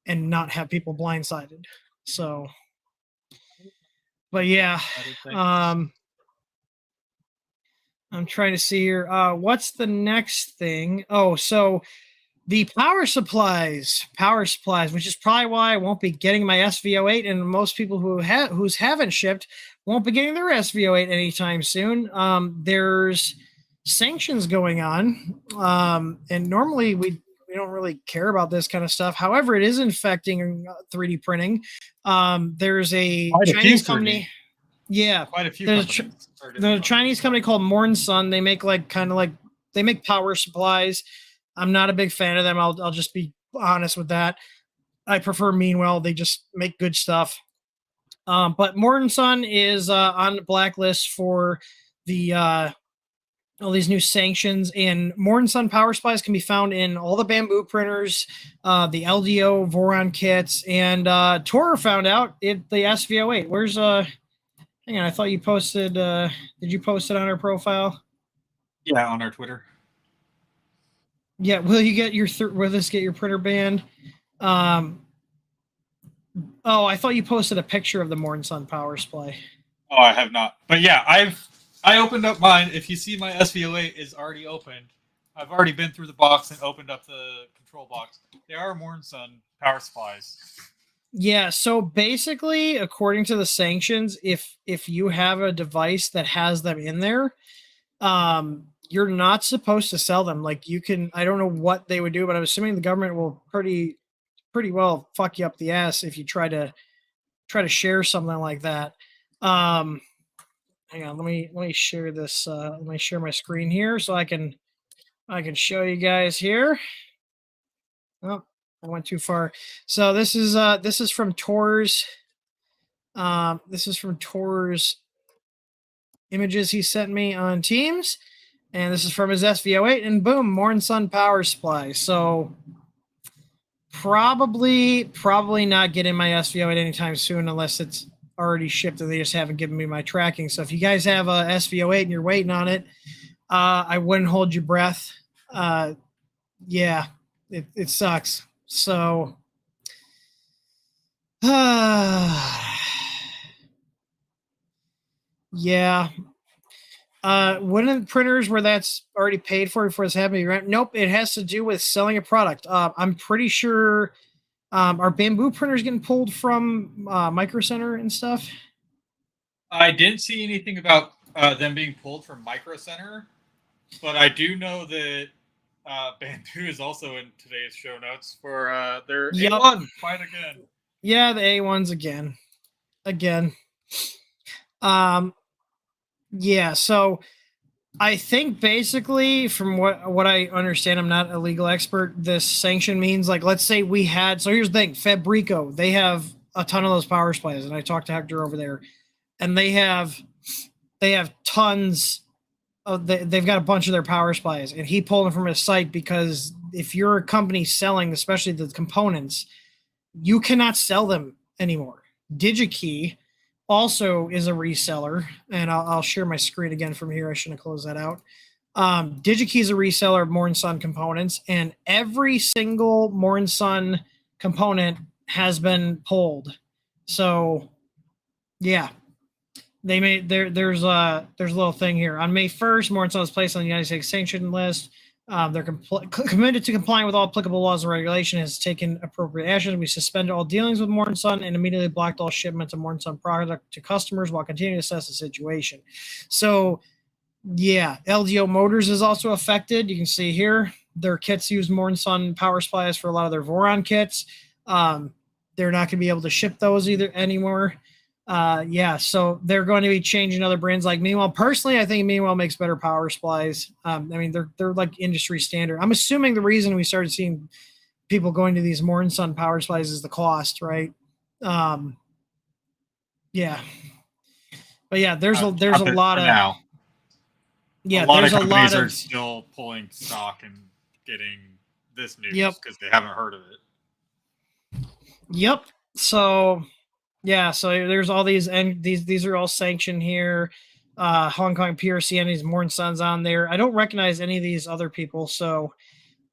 and not have people blindsided. So, but yeah, I'm trying to see here. What's the next thing? Oh, so the power supplies, which is probably why I won't be getting my SVO8, and most people who haven't shipped won't be getting their SVO8 anytime soon. There's sanctions going on, and normally we don't really care about this kind of stuff. However, it is infecting 3D printing. There's a Chinese company. Yeah, quite a few. There's a Chinese company called Mornsun. They make they make power supplies. I'm not a big fan of them. I'll just be honest with that. I prefer Meanwell. They just make good stuff. But Mortenson is on the blacklist for the all these new sanctions. And Mortenson power supplies can be found in all the bamboo printers, the LDO Voron kits, and Tor found out the SVO8. Where's hang on, I thought you posted. Did you post it on our profile? Yeah, on our Twitter. Yeah, will you get will this get your printer banned? Oh, I thought you posted a picture of the Mortenson power supply. Oh, I have not. But yeah, I opened up mine. If you see my SVO8 is already opened, I've already been through the box and opened up the control box. They are Mortenson power supplies. Yeah, so basically, according to the sanctions, if you have a device that has them in there, you're not supposed to sell them. Like you can, I don't know what they would do, but I'm assuming the government will pretty well fuck you up the ass if you try to share something like that. Hang on, let me share this. Let me share my screen here so I can show you guys here. Oh, I went too far. So this is from Tor's. This is from Tor's images he sent me on Teams. And this is from his SVO8, and boom, Mortenson power supply. So probably not getting my SVO8 anytime soon unless it's already shipped and they just haven't given me my tracking. So if you guys have a SVO8 and you're waiting on it, I wouldn't hold your breath. Yeah, it sucks. So yeah. One of the printers where that's already paid for before it's happening rent. Nope, it has to do with selling a product. I'm pretty sure our bamboo printers getting pulled from Micro Center and stuff. I didn't see anything about them being pulled from Micro Center, but I do know that bamboo is also in today's show notes for their A1 fight again. Yeah, the A1s again. Yeah, so I think basically from what I understand, I'm not a legal expert, this sanction means, like, let's say we had, so here's the thing, Fabrico, they have a ton of those power supplies, and I talked to Hector over there, and they have tons of they've got a bunch of their power supplies, and he pulled them from his site because if you're a company selling, especially the components, you cannot sell them anymore. DigiKey also is a reseller, and I'll share my screen again from here. I shouldn't have closed that out. DigiKey is a reseller of Morn Sun components, and every single Morn Sun component has been pulled. So, yeah, they made there's a little thing here. On May 1st, Morn Sun was placed on the United States sanction list. They're committed to complying with all applicable laws and regulation, has taken appropriate action. We suspended all dealings with Morn Sun and immediately blocked all shipments of Morn Sun product to customers while continuing to assess the situation. So, yeah, LDO Motors is also affected. You can see here their kits use Morn Sun power supplies for a lot of their Voron kits. They're not going to be able to ship those either anymore. Yeah, so they're going to be changing other brands like Meanwhile. Personally, I think Meanwhile makes better power supplies. I mean, they're like industry standard. I'm assuming the reason we started seeing people going to these Morn Sun power supplies is the cost, right? Yeah, but yeah, there's a lot of now. Yeah, a lot there's of companies a lot are of still pulling stock and getting this news Yep. because they haven't heard of it. Yep. So yeah, so there's all these, and these are all sanctioned here. Hong Kong PRC and these Morn Suns on there. I don't recognize any of these other people, so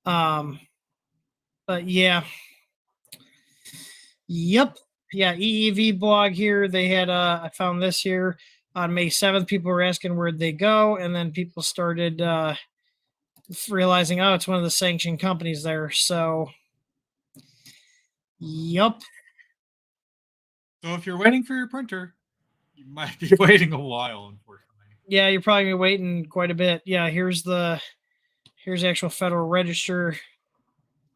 but yeah. Yep. Yeah, EEV blog here. They had I found this here on May 7th. People were asking where'd they go, and then people started realizing, oh, it's one of the sanctioned companies there. So yep. So if you're waiting for your printer, you might be waiting a while, unfortunately. Yeah, you're probably gonna be waiting quite a bit. Yeah, here's the actual Federal Register.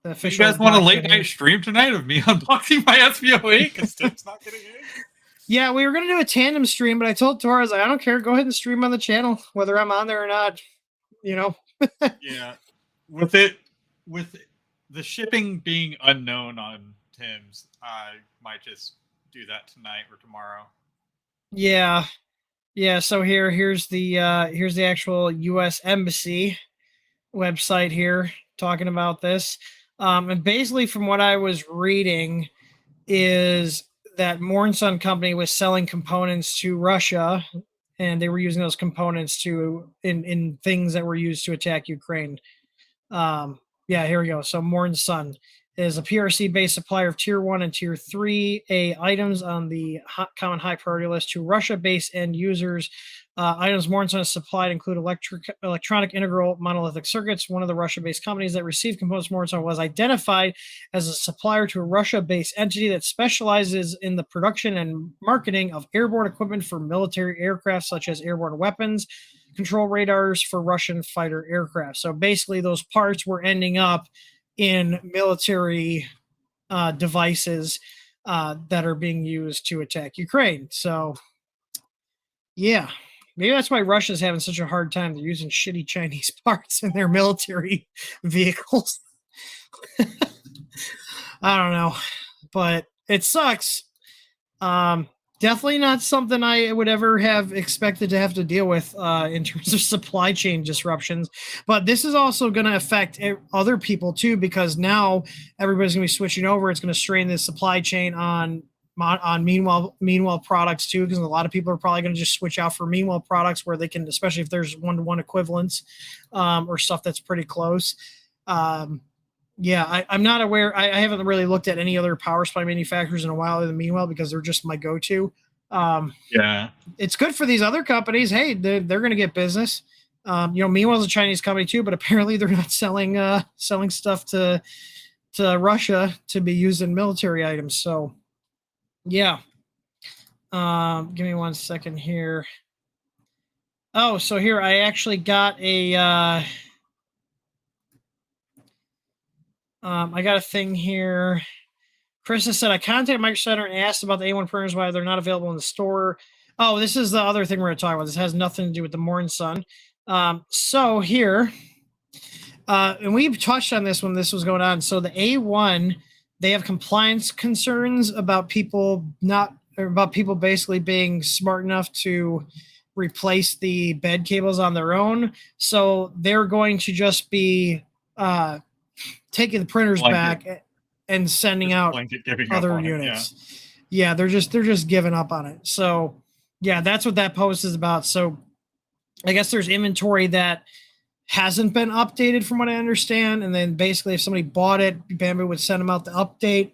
The official. You guys want a late night stream tonight of me unboxing my SVO8 because Tim's not getting in? Yeah, we were gonna do a tandem stream, but I told Tor, I was like, I don't care, go ahead and stream on the channel, whether I'm on there or not. You know. Yeah, with the shipping being unknown on Tim's, I might just do that tonight or tomorrow. Yeah. So here's the actual U.S. Embassy website here talking about this, and basically from what I was reading is that Morn Sun company was selling components to Russia, and they were using those components to in things that were used to attack Ukraine. Yeah, here we go. So Morn Sun is a PRC-based supplier of Tier 1 and Tier 3A items on the common high priority list to Russia-based end users. Items Morn Sun has supplied include electronic integral monolithic circuits. One of the Russia-based companies that received components from Morn Sun was identified as a supplier to a Russia-based entity that specializes in the production and marketing of airborne equipment for military aircraft, such as airborne weapons, control radars for Russian fighter aircraft. So basically, those parts were ending up in military devices that are being used to attack Ukraine. So, yeah, maybe that's why Russia's having such a hard time. They're using shitty Chinese parts in their military vehicles. I don't know, but it sucks. Definitely not something I would ever have expected to have to deal with in terms of supply chain disruptions. But this is also going to affect other people too, because now everybody's going to be switching over. It's going to strain the supply chain on Meanwhile products too, because a lot of people are probably going to just switch out for Meanwhile products where they can, especially if there's one-to-one equivalents or stuff that's pretty close. Yeah, I'm not aware. I haven't really looked at any other power supply manufacturers in a while other than Meanwhile, because they're just my go-to. Yeah, it's good for these other companies. Hey, they're going to get business. Meanwhile's a Chinese company too, but apparently they're not selling stuff to Russia to be used in military items. So, yeah. Give me 1 second here. Oh, so here I actually got a. I got a thing here. Chris has said, I contacted Micro Center and asked about the A1 printers, why they're not available in the store. Oh, this is the other thing we're going to talk about. This has nothing to do with the Morn Sun. So here, and we've touched on this when this was going on. So the A1, they have compliance concerns about people basically being smart enough to replace the bed cables on their own. So they're going to just be taking the printers back and sending out other units. Yeah, they're just giving up on it. So yeah, that's what that post is about. So I guess there's inventory that hasn't been updated from what I understand. And then basically if somebody bought it, Bamboo would send them out the update.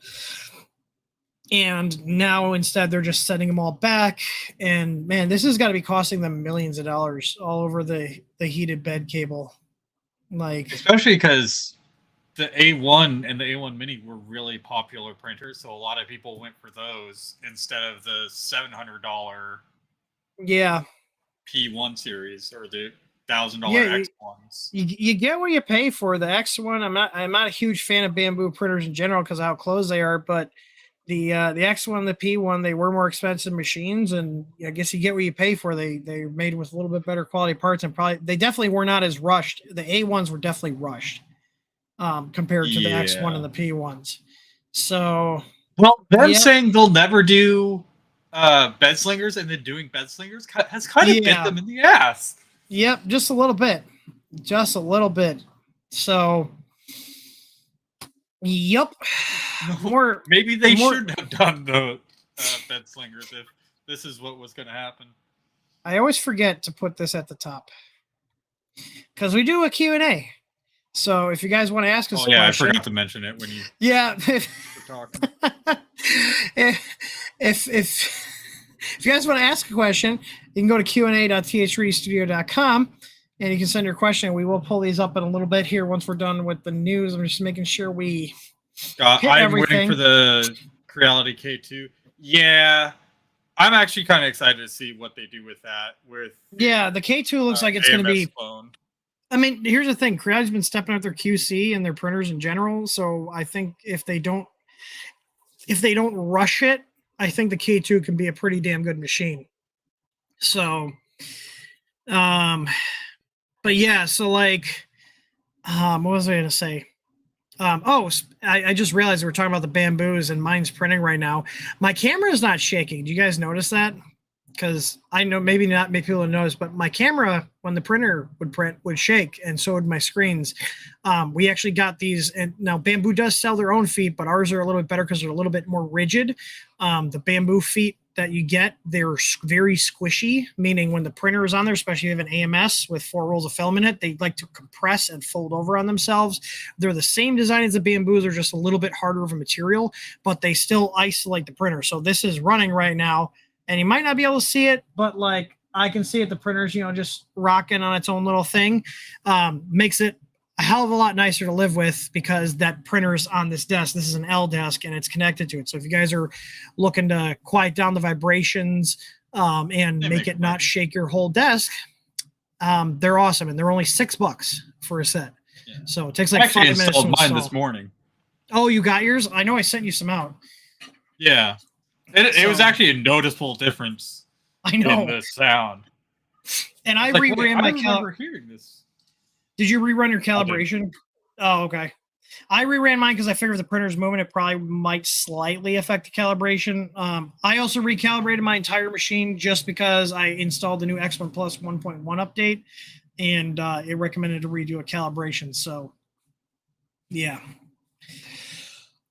And now instead they're just sending them all back. And man, this has got to be costing them millions of dollars all over the heated bed cable. Like, especially because the A1 and the A1 Mini were really popular printers, so a lot of people went for those instead of the $700 P1 series or the $1,000 X ones. You get what you pay for. The X one, I'm not a huge fan of Bamboo printers in general because of how close they are, but the X one, the P1, they were more expensive machines, and I guess you get what you pay for. They're made with a little bit better quality parts, and they definitely were not as rushed. The A1s were definitely rushed compared to the X1 and the P1s. So, well, them saying they'll never do bed slingers and then doing bed slingers has kind of bit them in the ass. Yep, just a little bit. Just a little bit. So, yep. Maybe they shouldn't have done the bed slingers if this is what was going to happen. I always forget to put this at the top because we do a Q&A. So if you guys want to ask us a question. I forgot to mention it when you were talking. If you guys want to ask a question, you can go to qa.th3dstudio.com and you can send your question. We will pull these up in a little bit here once we're done with the news. I'm just making sure we I'm waiting for the Creality K2. Yeah, I'm actually kind of excited to see what they do with that. The K2 looks like it's going to be phone. I mean, here's the thing. Creality's been stepping up their QC and their printers in general. So I think if they don't rush it, I think the K2 can be a pretty damn good machine. So, but yeah, so like, what was I going to say? I just realized we were talking about the Bamboos and mine's printing right now. My camera is not shaking. Do you guys notice that? Because I know maybe not many people notice, but my camera, when the printer would print, would shake, and so would my screens. We actually got these, and now Bamboo does sell their own feet, but ours are a little bit better because they're a little bit more rigid. The Bamboo feet that you get, they're very squishy, meaning when the printer is on there, especially if you have an AMS with 4 rolls of film in it, they like to compress and fold over on themselves. They're the same design as the Bamboos, they're just a little bit harder of a material, but they still isolate the printer. So this is running right now, and you might not be able to see it, but like I can see it, the printer's, just rocking on its own little thing. Makes it a hell of a lot nicer to live with because that printer's on this desk. This is an L desk and it's connected to it. So if you guys are looking to quiet down the vibrations and make it not shake your whole desk, they're awesome. And they're only $6 for a set. Yeah. So it takes like 5 minutes to install. Mine this morning. Oh, you got yours? I know I sent you some out. Yeah. It was actually a noticeable difference. I know. In the sound. And I reran my remember hearing this. Did you rerun your calibration? Oh, okay. I reran mine because I figured if the printer's moving, it probably might slightly affect the calibration. I also recalibrated my entire machine just because I installed the new X1 Plus 1.1 update, and it recommended to redo a calibration. So, yeah.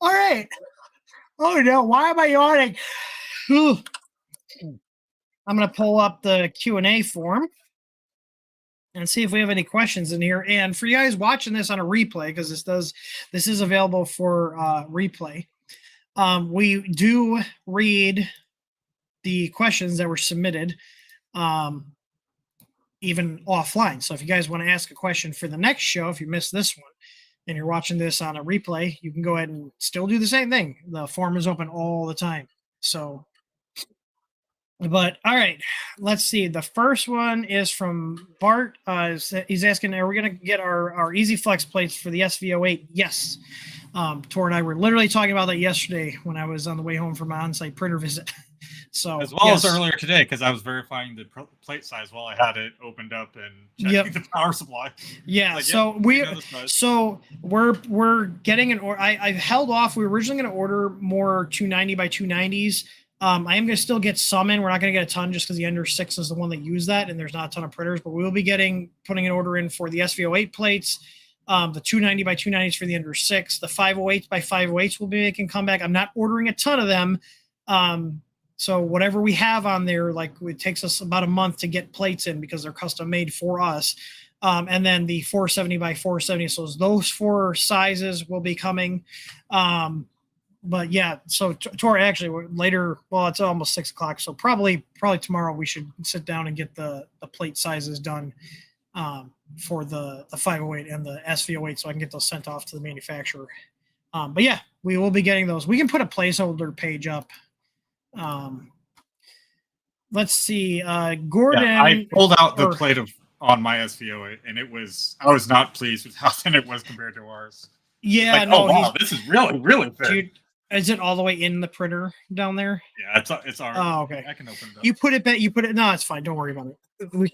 All right. Oh, no. Why am I yawning? I'm going to pull up the Q&A form and see if we have any questions in here. And for you guys watching this on a replay, because this is available for replay, we do read the questions that were submitted even offline. So if you guys want to ask a question for the next show, if you missed this one and you're watching this on a replay, you can go ahead and still do the same thing. The form is open all the time. So, but all right, let's see. The first one is from Bart. He's asking, are we going to get our Easy Flex plates for the SV08? Yes. Tor and I were literally talking about that yesterday when I was on the way home from my on-site printer visit. So as well as earlier today, because I was verifying the plate size while I had it opened up and checking the power supply. Yeah, like, so we're getting an order. I held off. We were originally going to order more 290 by 290s. I am going to still get some in. We're not going to get a ton just because the Ender 6 is the one that used that, and there's not a ton of printers. But we will be putting an order in for the SV08 plates, the 290 by 290s for the Ender 6, the 508s by 508s will be making comeback. I'm not ordering a ton of them. So whatever we have on there, like it takes us about a month to get plates in because they're custom made for us. And then the 470 by 470. So those 4 sizes will be coming. But yeah, so Tor actually later, well, it's almost 6 o'clock. So probably tomorrow we should sit down and get the plate sizes done for the 508 and the SV08 so I can get those sent off to the manufacturer. But yeah, we will be getting those. We can put a placeholder page up. Let's see. Gordon. Yeah, I pulled out the plate on my SV08 and I was not pleased with how thin it was compared to ours. Yeah, no, oh wow, this is really, really thin. Dude, is it all the way in the printer down there? Yeah, it's all right. Oh, okay. I can open it up. You put it. No, it's fine. Don't worry about it.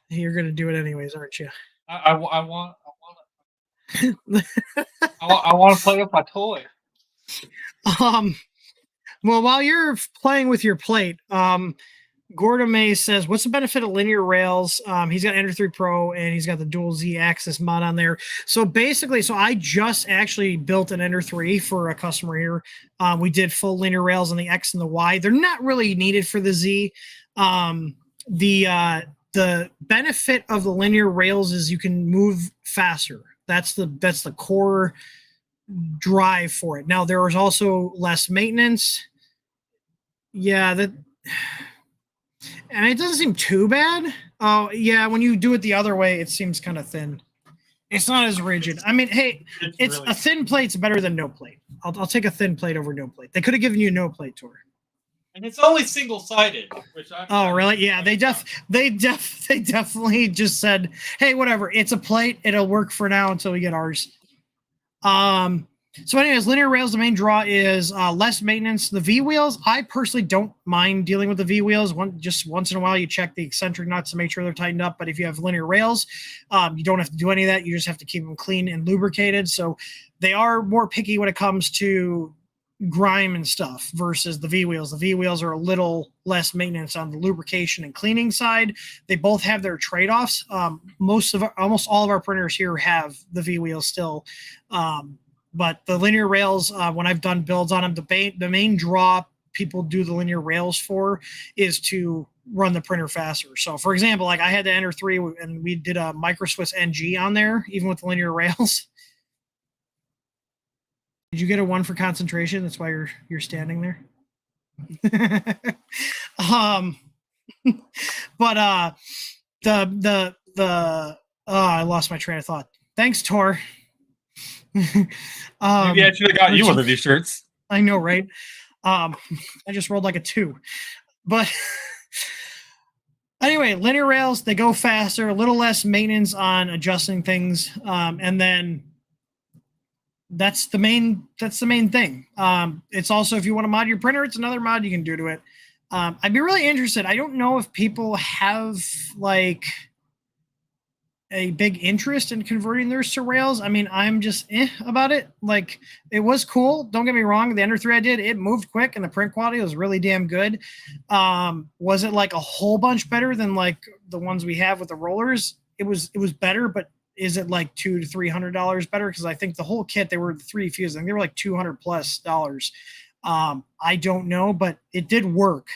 You're gonna do it anyways, aren't you? I want to play with my toy. Well, while you're playing with your plate, Gordon May says, what's the benefit of linear rails? He's got Ender 3 Pro and he's got the dual Z axis mod on there. So basically, I just actually built an Ender 3 for a customer here. We did full linear rails on the X and the Y. They're not really needed for the Z. The benefit of the linear rails is you can move faster. That's the core drive for it. Now there is also less maintenance. Yeah, and it doesn't seem too bad. Oh yeah, when you do it the other way, it seems kind of thin. It's not as rigid. I mean, hey, it's really a thin plate's better than no plate. I'll take a thin plate over no plate. They could have given you no plate, Tor. And it's only single-sided, which oh, really? Yeah, they definitely just said, "Hey, whatever. It's a plate. It'll work for now until we get ours." So anyways, linear rails, the main draw is less maintenance. The V-wheels, I personally don't mind dealing with the V-wheels. Just once in a while, you check the eccentric nuts to make sure they're tightened up. But if you have linear rails, you don't have to do any of that. You just have to keep them clean and lubricated. So they are more picky when it comes to grime and stuff versus the V-wheels. The V-wheels are a little less maintenance on the lubrication and cleaning side. They both have their trade-offs. Almost all of our printers here have the V-wheels still. But the linear rails, when I've done builds on them, the main draw people do the linear rails for is to run the printer faster. So for example, like I had to Ender 3 and we did a Micro Swiss NG on there, even with the linear rails. Did you get a 1 for concentration? That's why you're standing there. But I lost my train of thought. Thanks, Tor. Maybe I should have got you one of these shirts. I know, right? I just rolled like a 2. But anyway, linear rails, they go faster, a little less maintenance on adjusting things, and then that's the main thing. It's also, if you want to mod your printer, it's another mod you can do to it. I'd be really interested. I don't know if people have like a big interest in converting theirs to rails. I mean, I'm just about it. Like, it was cool. Don't get me wrong. The Ender 3 I did, it moved quick and the print quality was really damn good. Was it like a whole bunch better than like the ones we have with the rollers? It was better, but is it like $200 to $300 better? Because I think the whole kit, they were the 3 fuse, and they were like $200+. I don't know, but it did work.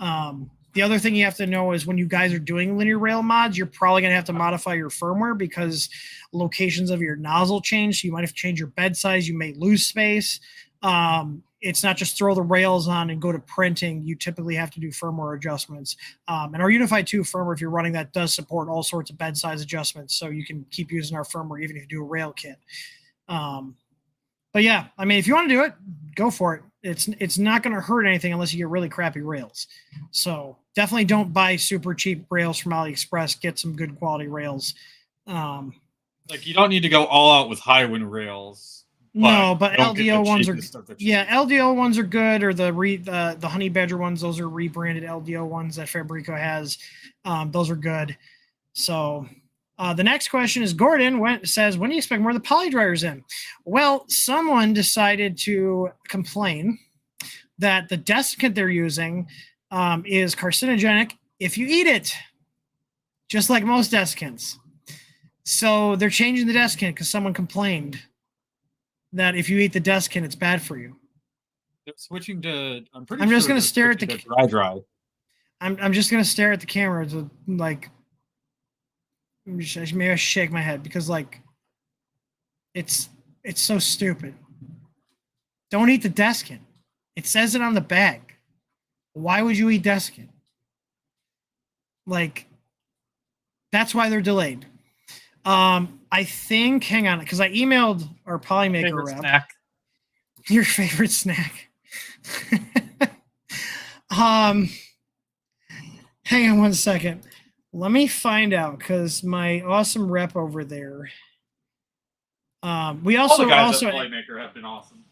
The other thing you have to know is when you guys are doing linear rail mods, you're probably going to have to modify your firmware because locations of your nozzle change. So you might have to change your bed size. You may lose space. It's not just throw the rails on and go to printing. You typically have to do firmware adjustments. And our Unified 2 firmware, if you're running that, does support all sorts of bed size adjustments. So you can keep using our firmware even if you do a rail kit. But yeah, I mean, if you want to do it, go for it. It's not going to hurt anything unless you get really crappy rails. So definitely don't buy super cheap rails from AliExpress. Get some good quality rails. Like, you don't need to go all out with high wind rails. No, but you don't get the LDO ones are cheapest of the cheap. yeah, LDO ones are good, or the Honey Badger ones. Those are rebranded LDO ones that Fabrico has. Those are good. So the next question is Gordon says, when do you expect more of the poly dryers in? Well, someone decided to complain that the desiccant they're using is carcinogenic if you eat it, just like most desiccants. So they're changing the desiccant because someone complained that if you eat the desiccant, it's bad for you. They're switching to. I'm just gonna stare at the dry. I'm just gonna stare at the camera to like. Maybe I should shake my head because like. It's so stupid. Don't eat the desiccant. It says it on the bag. Why would you eat desiccant? Like, that's why they're delayed. I think, hang on, because I emailed our Polymaker rep. Snack. Your favorite snack. Hang on one second. Let me find out because my awesome rep over there. We also all the guys at Polymaker have been awesome.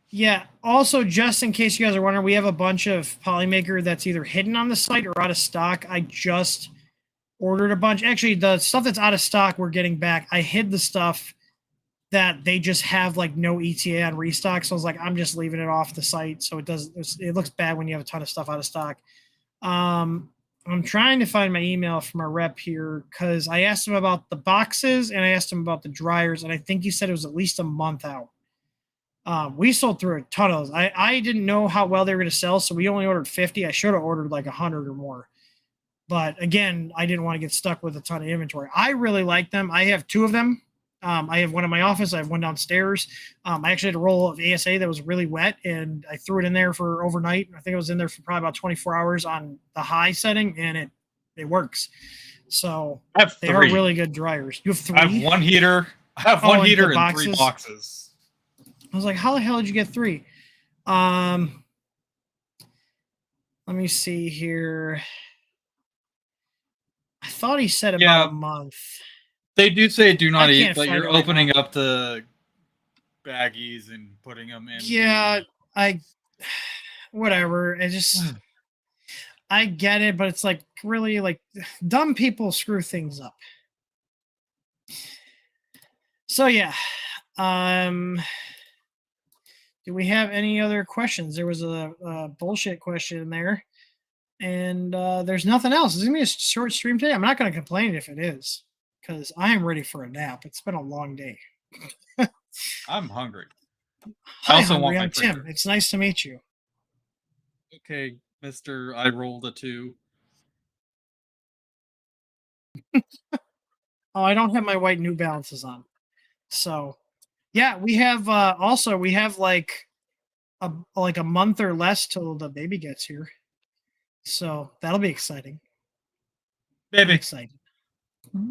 Yeah. Also, just in case you guys are wondering, we have a bunch of Polymaker that's either hidden on the site or out of stock. I just ordered a bunch. Actually, the stuff that's out of stock, we're getting back. I hid the stuff that they just have like no ETA on restock. So I was like, I'm just leaving it off the site. So it looks bad when you have a ton of stuff out of stock. I'm trying to find my email from our rep here because I asked him about the boxes and I asked him about the dryers. And I think he said it was at least a month out. We sold through a ton of those. I didn't know how well they were going to sell. So we only ordered 50. I should have ordered like 100 or more. But again, I didn't want to get stuck with a ton of inventory. I really like them. I have 2 of them. I have one in my office. I have one downstairs. I actually had a roll of ASA that was really wet, and I threw it in there for overnight. I think it was in there for probably about 24 hours on the high setting, and it works. So they are really good dryers. You have 3? I have one heater. I have one heater and 3 boxes. I was like, how the hell did you get 3? Let me see here. I thought he said about a month. They do say do not eat, but you're opening up the baggies and putting them in. Yeah, whatever. I get it, but it's like really like dumb people screw things up. So yeah. Do we have any other questions? There was a bullshit question in there. And there's nothing else. It's going to be a short stream today. I'm not going to complain if it is. Because I am ready for a nap. It's been a long day. I'm hungry. Hi, I'm Tim. It's nice to meet you. Okay, Mr. I rolled a 2. Oh, I don't have my white New Balances on. So, yeah, we have we have like a month or less till the baby gets here. So that'll be exciting. Baby. I'm excited.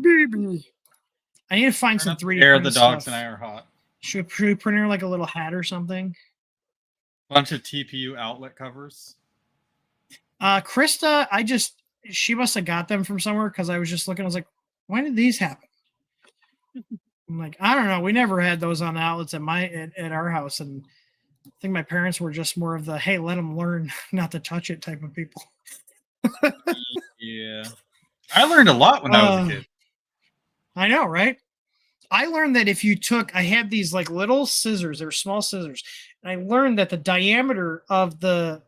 Baby. I need to find some 3D air. The dogs and I are hot. Should we print her like a little hat or something? Bunch of TPU outlet covers. Krista, she must have got them from somewhere because I was just looking. I was like, when did these happen? I'm like, I don't know. We never had those on outlets at our house, and I think my parents were just more of the hey, let them learn not to touch it type of people. Yeah, I learned a lot when I was a kid. I know, right? I learned that if you I had these like little scissors, they were small scissors, and I learned that the diameter of the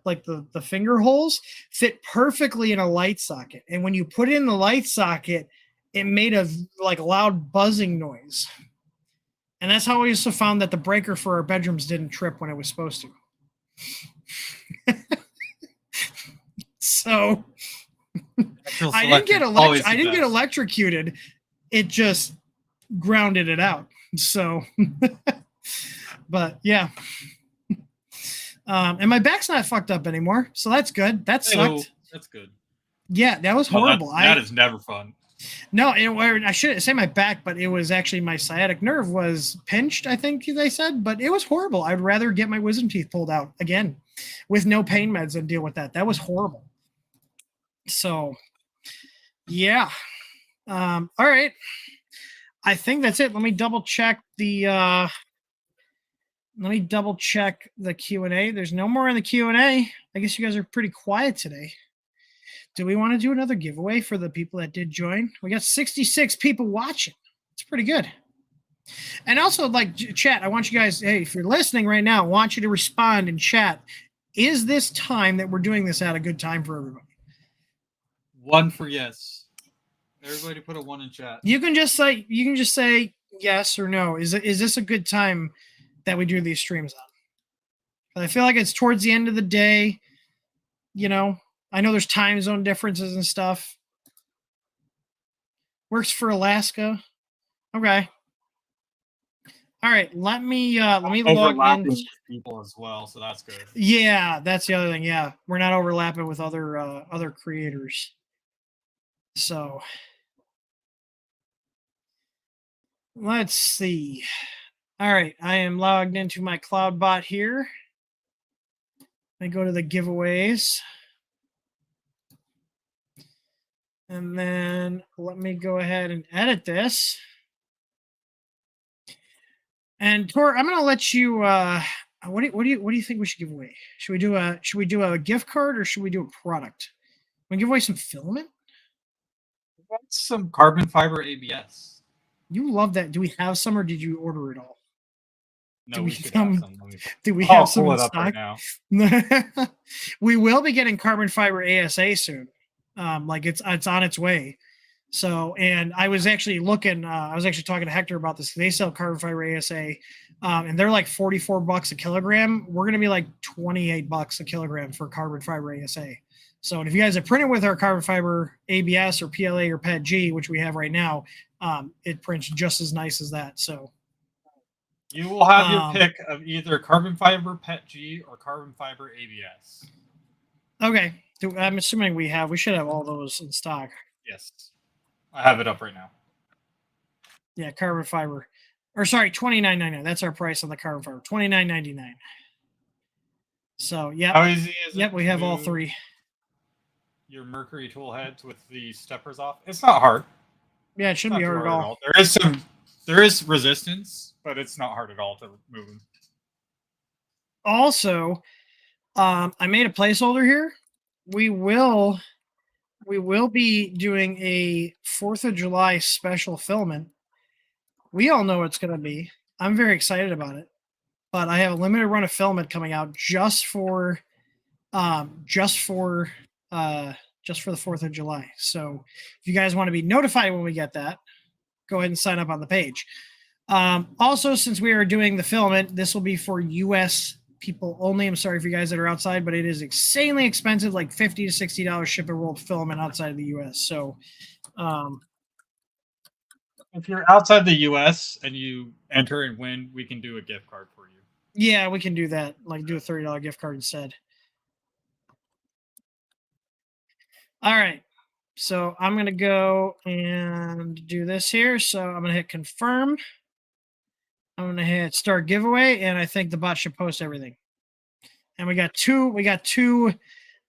finger holes fit perfectly in a light socket. And when you put it in the light socket, it made a like loud buzzing noise. And that's how we also found that the breaker for our bedrooms didn't trip when it was supposed to. So I didn't get electrocuted. It just grounded it out. So, but yeah. And my back's not fucked up anymore. So that's good. That sucked. That's good. Yeah, that was horrible. That is never fun. No, I shouldn't say my back, but it was actually my sciatic nerve was pinched, I think they said, but it was horrible. I'd rather get my wisdom teeth pulled out again with no pain meds and deal with that. That was horrible. So, yeah. All right. I think that's it. Let me double check the Let me double check the Q&A. There's no more in the Q&A. I guess you guys are pretty quiet today. Do we want to do another giveaway for the people that did join? We got 66 people watching. It's pretty good. And also, like, chat, I want you guys, hey, if you're listening right now, I want you to respond in chat. Is this time that we're doing this at a good time for everybody? 1 for yes. Everybody put a 1 in chat. You can just say yes or no. Is this a good time that we do these streams on? I feel like it's towards the end of the day. You know, I know there's time zone differences and stuff. Works for Alaska. Okay. All right. Let me log in. With people as well, so that's good. Yeah, that's the other thing. Yeah, we're not overlapping with other creators. So let's see. All right, I am logged into my cloud bot here. I go to the giveaways. And then let me go ahead and edit this. And Tor, I'm going to let you. What do you think we should give away? Should we do a gift card or should we do a product? We give away some filament. Some carbon fiber ABS. You love that. Do we have some, or did you order it all? No, we should have some. Do we have some pull in it up stock? right now. We will be getting carbon fiber ASA soon. Like it's on its way. So, and I was actually looking. I was actually talking to Hector about this. They sell carbon fiber ASA, and they're like $44 a kilogram. We're gonna be like $28 a kilogram for carbon fiber ASA. So, and if you guys are printed with our carbon fiber ABS or PLA or PET-G, which we have right now, it prints just as nice as that. So. You will have your pick of either carbon fiber PET-G or carbon fiber ABS. Okay. I'm assuming we should have all those in stock. Yes. I have it up right now. Yeah, carbon fiber. Or sorry, $29.99. That's our price on the carbon fiber. $29.99. So, yeah. How easy is it? Yep, we have all three. Your mercury tool heads with the steppers off. It's not hard. Yeah, it shouldn't be hard at all. There is resistance, but it's not hard at all to move them. Also, I made a placeholder here. We will be doing a 4th of July special filament. We all know what it's going to be. I'm very excited about it. But I have a limited run of filament coming out just for the 4th of July. So if you guys want to be notified when we get that, go ahead and sign up on the page. Also, since we are doing the filament, this will be for U.S. people only. I'm sorry for you guys that are outside, but it is insanely expensive, like $50 to $60 ship and rolled filament outside of the U.S. So if you're outside the U.S. and you enter and win, we can do a gift card for you. Yeah, we can do that. Like do a $30 gift card instead. All right. So I'm going to go and do this here. So I'm going to hit confirm. I'm going to hit start giveaway, and I think the bot should post everything. And we got 2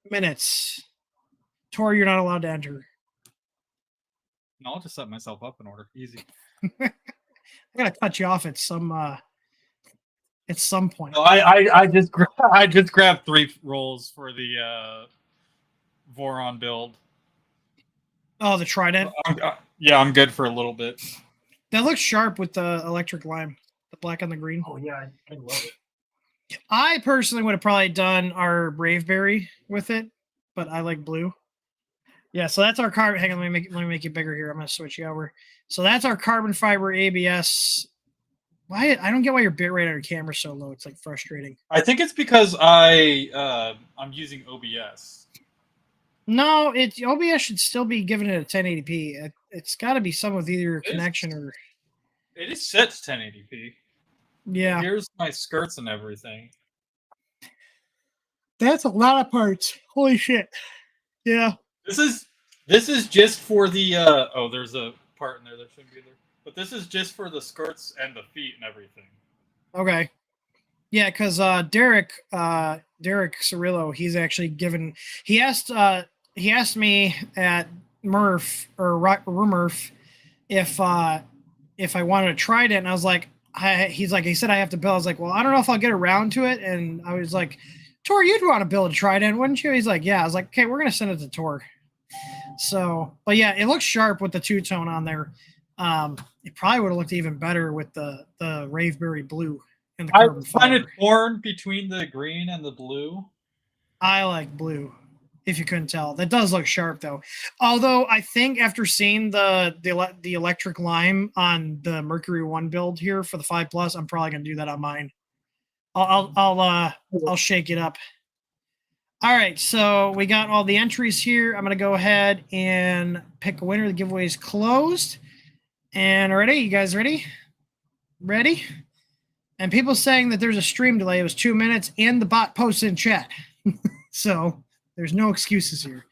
minutes. Tor, you're not allowed to enter. No, I'll just set myself up in order. Easy. I'm going to cut you off at some point. No, I just grabbed 3 rolls for the Voron build. Oh, the Trident? Yeah, I'm good for a little bit. That looks sharp with the electric lime. The black on the green. Oh, yeah, I love it. I personally would have probably done our Braveberry with it, but I like blue. Yeah, so that's our carbon. Hang on, let me make it bigger here. I'm going to switch you over. So that's our carbon fiber ABS. Why I don't get why your bit rate on your camera is so low. It's like frustrating. I think it's because I'm using OBS. No, OBS should still be giving it a 1080p. It's got to be some with either your connection or. It is set to 1080p. Yeah. Here's my skirts and everything. That's a lot of parts. Holy shit. Yeah. This is just for the there's a part in there that shouldn't be there. But this is just for the skirts and the feet and everything. Okay. Yeah, because Derek Cirillo, he's actually given. He asked me at Murph or Murph if I wanted to try it, and I was like, he said I have to build. I was like, well, I don't know if I'll get around to it. And I was like, Tor, you'd want to build a Trident, wouldn't you? He's like, yeah. I was like, okay, we're gonna send it to Tor. So, but yeah, it looks sharp with the two-tone on there. It probably would have looked even better with the Raveberry blue and the carbon fiber. I find it torn between the green and the blue. I like blue, if you couldn't tell. That does look sharp, though. Although I think after seeing the electric lime on the Mercury 1 build here for the 5 Plus, I'm probably gonna do that on mine. I'll shake it up. All right, so we got all the entries here. I'm gonna go ahead and pick a winner. The giveaway is closed. And ready? You guys ready? Ready? And people saying that there's a stream delay. It was 2 minutes, and the bot posted in chat. So there's no excuses here.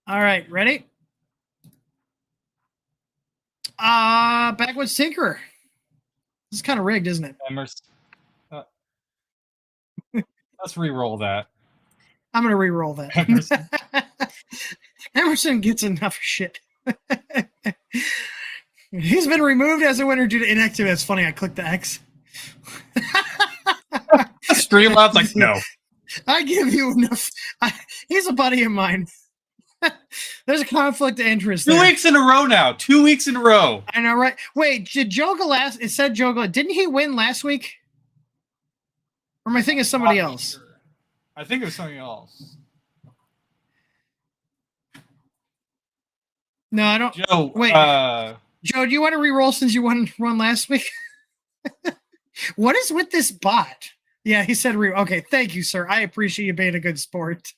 All right, ready? Backwoods Tinkerer. This is kind of rigged, isn't it? Emerson. Let's re-roll that. I'm going to re-roll that. Emerson gets enough shit. He's been removed as a winner due to inactivity. That's funny. I clicked the X. Streamlabs like, no. I give you enough. He's a buddy of mine. There's a conflict of interest. 2 weeks in a row now. 2 weeks in a row. I know, right? Wait, did Joga last? It said Joga. Didn't he win last week? Or am I thinking of somebody else? Sure. I think it was something else. No, I don't. Joe, wait. Joe, do you want to re-roll since you won last week? What is with this bot? Yeah, he said okay, thank you, sir. I appreciate you being a good sport.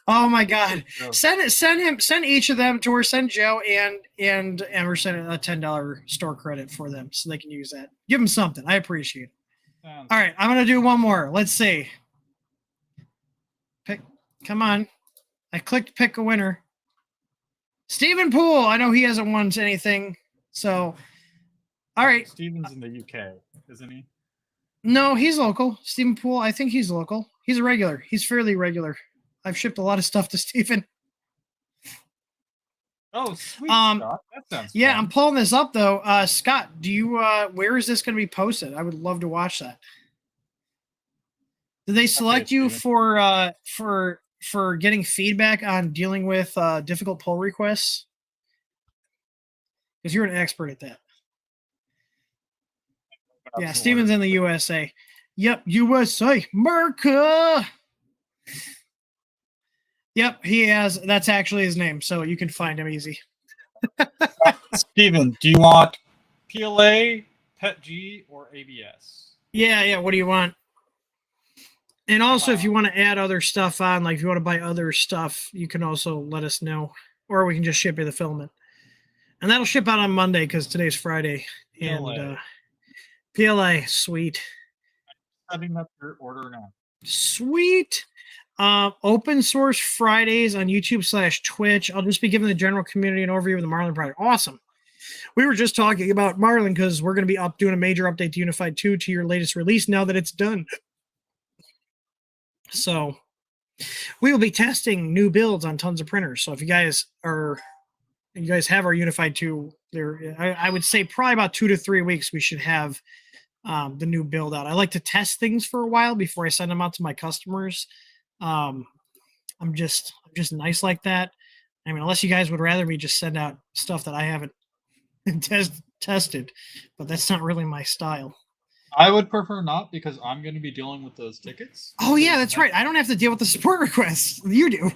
Oh my God. Send each of them to her, send Joe and Emerson a $10 store credit for them so they can use that. Give them something. I appreciate it. All right, I'm gonna do one more. Let's see. Come on. I clicked pick a winner. Stephen Poole. I know he hasn't won anything. So all right. Stephen's in the UK, isn't he? No, he's local. Stephen Poole, I think he's local. He's a regular. He's fairly regular. I've shipped a lot of stuff to Stephen. Oh, sweet, Scott. That sounds yeah, fun. I'm pulling this up though. Scott, do you where is this going to be posted? I would love to watch that. Did they select you for getting feedback on dealing with difficult pull requests? Because you're an expert at that. Yeah, Steven's in the USA. Yep, USA, America. Yep, he has. That's actually his name, so you can find him easy. Steven, do you want PLA, PETG, or ABS? Yeah. What do you want? And also, if you want to add other stuff on, like if you want to buy other stuff, you can also let us know, or we can just ship you the filament, and that'll ship out on Monday because today's Friday. PLA. And PLA, sweet. Setting up your order now. Sweet. Open source Fridays on YouTube/Twitch. I'll just be giving the general community an overview of the Marlin project. Awesome. We were just talking about Marlin because we're going to be doing a major update to Unified 2 to your latest release now that it's done. So we will be testing new builds on tons of printers. So if you guys have our Unified 2, I would say probably about 2 to 3 weeks we should have the new build out. I like to test things for a while before I send them out to my customers. I'm just nice like that. I mean, unless you guys would rather me just send out stuff that I haven't tested, but that's not really my style. I would prefer not because I'm going to be dealing with those tickets. Oh yeah, that's right. I don't have to deal with the support requests. You do.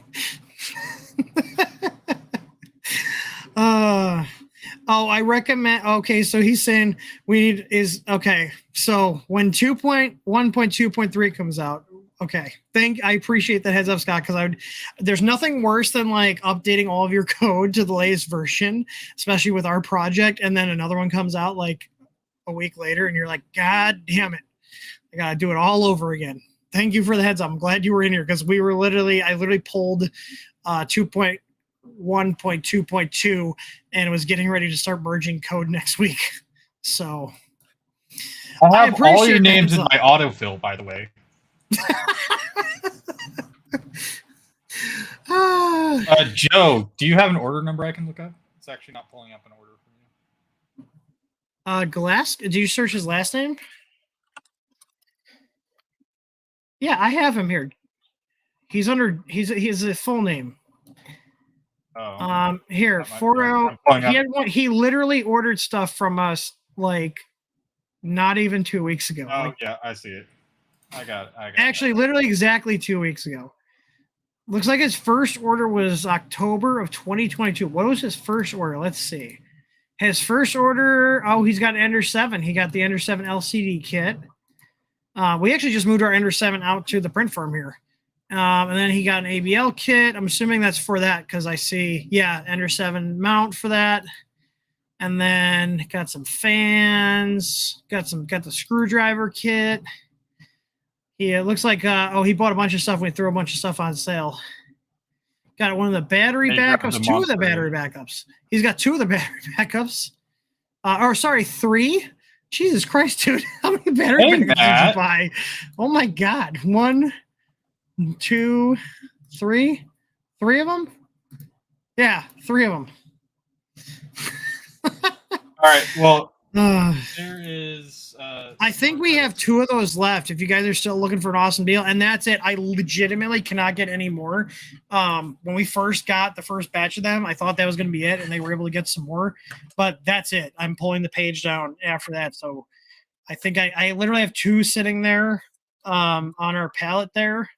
I recommend. Okay, so he's saying so when 2.1.2.3 comes out. Okay, I appreciate that heads up, Scott, because there's nothing worse than like updating all of your code to the latest version, especially with our project, and then another one comes out like a week later, and you're like, God damn it, I gotta do it all over again. Thank you for the heads up. I'm glad you were in here because I literally pulled 2.1.2.2 and was getting ready to start merging code next week. So I have all your names in my autofill, by the way. Joe, do you have an order number I can look up? It's actually not pulling up an order for Glass. Did you search his last name? Yeah, I have him here. He's under. He's a full name. Oh. Here 40. He literally ordered stuff from us like not even 2 weeks ago. Oh like, yeah, I see it. I got it. Actually, literally exactly 2 weeks ago. Looks like his first order was October of 2022. What was his first order? Let's see. His first order. Oh, he's got an Ender 7. He got the Ender 7 LCD kit. We actually just moved our Ender 7 out to the print firm here. And then he got an ABL kit. I'm assuming that's for that because I see, yeah, Ender 7 mount for that. And then got some fans. Got the screwdriver kit. It looks like he bought a bunch of stuff. We threw a bunch of stuff on sale. Got one of the battery backups, two of the battery backups. He's got two of the battery backups. Sorry, 3. Jesus Christ, dude. How many battery backups did you buy? Oh my God. 1, 2, 3. 3 of them? Yeah, 3 of them. All right. Well, there is. I think we have 2 of those left. If you guys are still looking for an awesome deal, and that's it. I legitimately cannot get any more. When we first got the first batch of them, I thought that was going to be it, and they were able to get some more. But that's it. I'm pulling the page down after that. So I think I literally have 2 sitting there on our pallet there,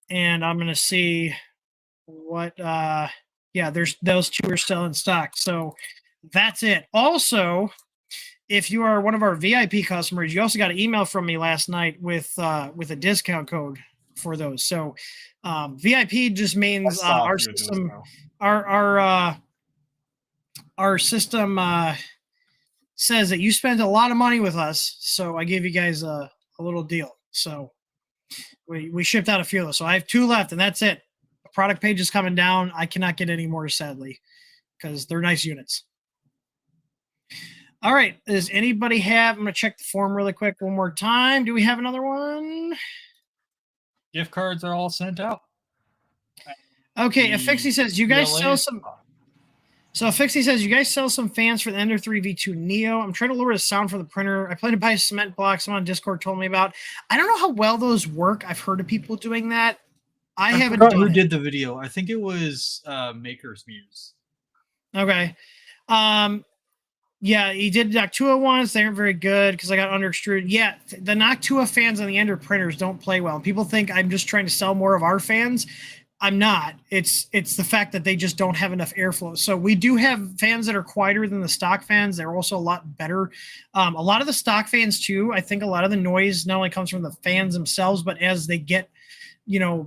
and I'm going to see what. Yeah, there's those 2 are still in stock. So that's it. Also, if you are one of our VIP customers, you also got an email from me last night with a discount code for those. So VIP just means our system, our system says that you spend a lot of money with us. So I gave you guys a little deal. So we shipped out a few of those. So I have 2 left, and that's it. The product page is coming down. I cannot get any more, sadly, because they're nice units. All right. Does anybody have? I'm going to check the form really quick one more time. Do we have another one? Gift cards are all sent out. Okay. Affixie says, you guys sell some. So Affixie says, you guys sell some fans for the Ender 3 V2 Neo. I'm trying to lower the sound for the printer. I plan to buy cement blocks. Someone on Discord told me about. I don't know how well those work. I've heard of people doing that. I haven't done who did the video. I think it was Maker's Muse. Okay. Yeah, he did Noctua ones. They aren't very good because I got under extruded. Yeah, the Noctua fans on the Ender printers don't play well. People think I'm just trying to sell more of our fans. I'm not. It's the fact that they just don't have enough airflow. So we do have fans that are quieter than the stock fans. They're also a lot better. A lot of the stock fans too. I think a lot of the noise not only comes from the fans themselves, but as they get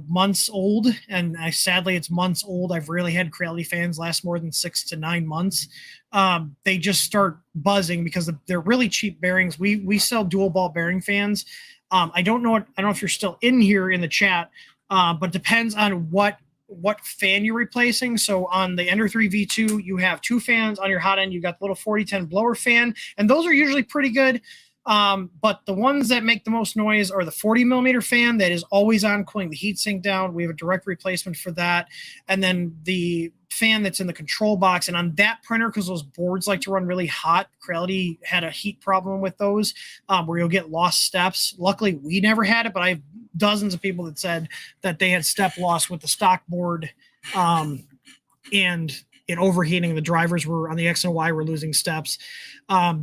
months old, and sadly it's months old. I've rarely had Creality fans last more than 6 to 9 months. They just start buzzing because they're really cheap bearings. We sell dual ball bearing fans. I don't know if you're still in here in the chat, but depends on what fan you're replacing. So on the Ender 3 V2, you have 2 fans. On your hot end, you got the little 4010 blower fan, and those are usually pretty good. But the ones that make the most noise are the 40 millimeter fan that is always on, cooling the heatsink down. We have a direct replacement for that. And then the fan that's in the control box. And on that printer, because those boards like to run really hot, Creality had a heat problem with those, where you'll get lost steps. Luckily, we never had it, but I have dozens of people that said that they had step loss with the stock board, and it overheating. The drivers were on the X and Y were losing steps.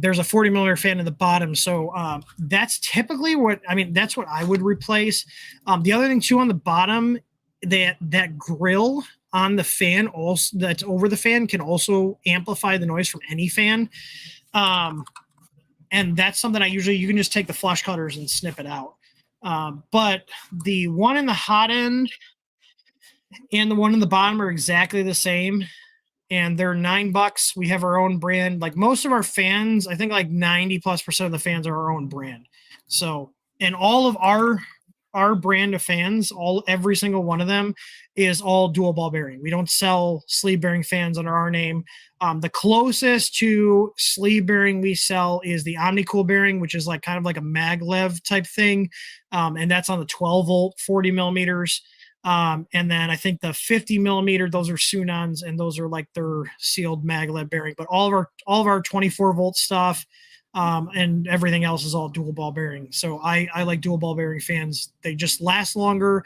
There's a 40 millimeter fan in the bottom. So that's typically that's what I would replace. The other thing too, on the bottom, that grill on the fan also that's over the fan can also amplify the noise from any fan. And that's something you can just take the flush cutters and snip it out. But the one in the hot end and the one in the bottom are exactly the same. And they're $9. We have our own brand. Like most of our fans, I think like 90+% of the fans are our own brand. So, and all of our brand of fans, every single one of them is all dual ball bearing. We don't sell sleeve bearing fans under our name. The closest to sleeve bearing we sell is the OmniCool bearing, which is kind of like a maglev type thing. And that's on the 12 volt, 40 millimeters. And then I think the 50 millimeter, those are Sunons, and those are like their sealed maglev bearing. But all of our 24 volt stuff, and everything else is all dual ball bearing. So I like dual ball bearing fans. They just last longer.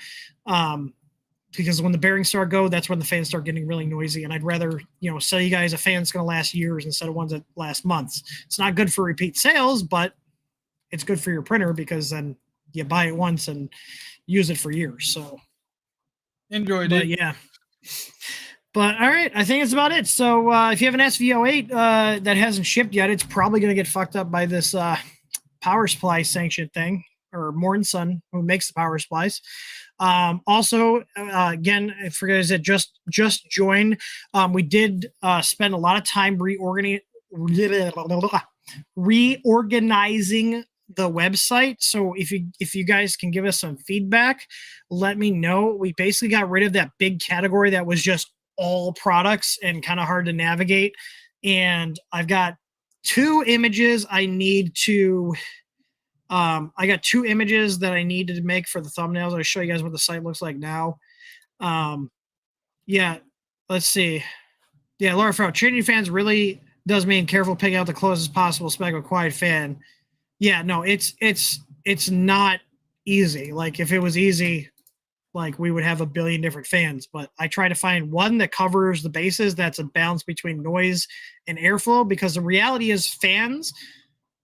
Because when the bearings start go, that's when the fans start getting really noisy. And I'd rather, sell you guys a fan that's going to last years instead of ones that last months. It's not good for repeat sales, but it's good for your printer because then you buy it once and use it for years. So enjoyed it. Yeah. But all right, I think it's about it. So if you have an SVO8 that hasn't shipped yet, it's probably going to get fucked up by this power supply sanction thing, or Mortenson, who makes the power supplies. Also, again, for guys that just joined, we did spend a lot of time reorganizing the website. So if you guys can give us some feedback, let me know. We basically got rid of that big category that was just all products and kind of hard to navigate. And I've got two images I need to I got two images that I needed to make for the thumbnails. I'll show you guys what the site looks like now. Yeah, let's see. Yeah, Laura Farrell, Trinity fans really does mean careful picking out the closest possible spec of quiet fan. Yeah, no, it's not easy. Like if it was easy, like we would have a billion different fans, but I try to find one that covers the bases that's a balance between noise and airflow, because the reality is fans,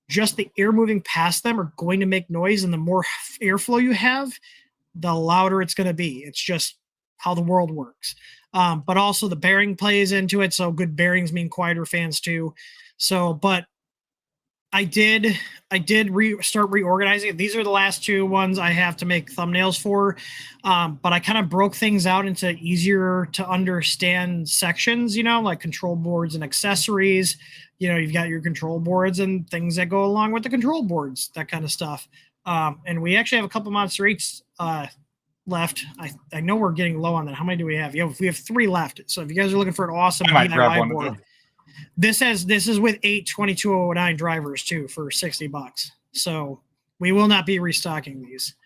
just the air moving past them are going to make noise, and the more airflow you have, the louder it's going to be. It's just how the world works. But also the bearing plays into it, so good bearings mean quieter fans too. So, but I did start reorganizing. These are the last two ones I have to make thumbnails for, but I kind of broke things out into easier to understand sections, like control boards and accessories. You've got your control boards and things that go along with the control boards, that kind of stuff. And we actually have a couple Monster 8s left. I know we're getting low on that. How many do we have? We have 3 left. So if you guys are looking for an awesome DIY board, this is with 8 2209 drivers too for $60. So we will not be restocking these.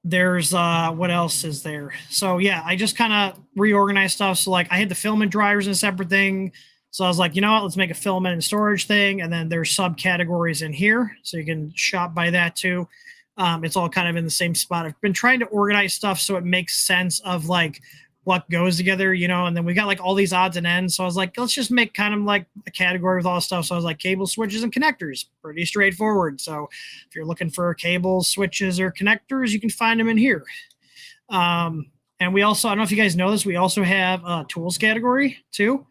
There's what else is there? So yeah, I just kind of reorganized stuff. So like I had the filament drivers in a separate thing. So I was like, let's make a filament and storage thing. And then there's subcategories in here. So you can shop by that too. It's all kind of in the same spot. I've been trying to organize stuff so it makes sense of like what goes together, and then we got like all these odds and ends. So I was like, let's just make kind of like a category with all this stuff. So I was like, cable switches and connectors, pretty straightforward. So if you're looking for cables, switches, or connectors, you can find them in here. And we also, I don't know if you guys know this, we also have a tools category too.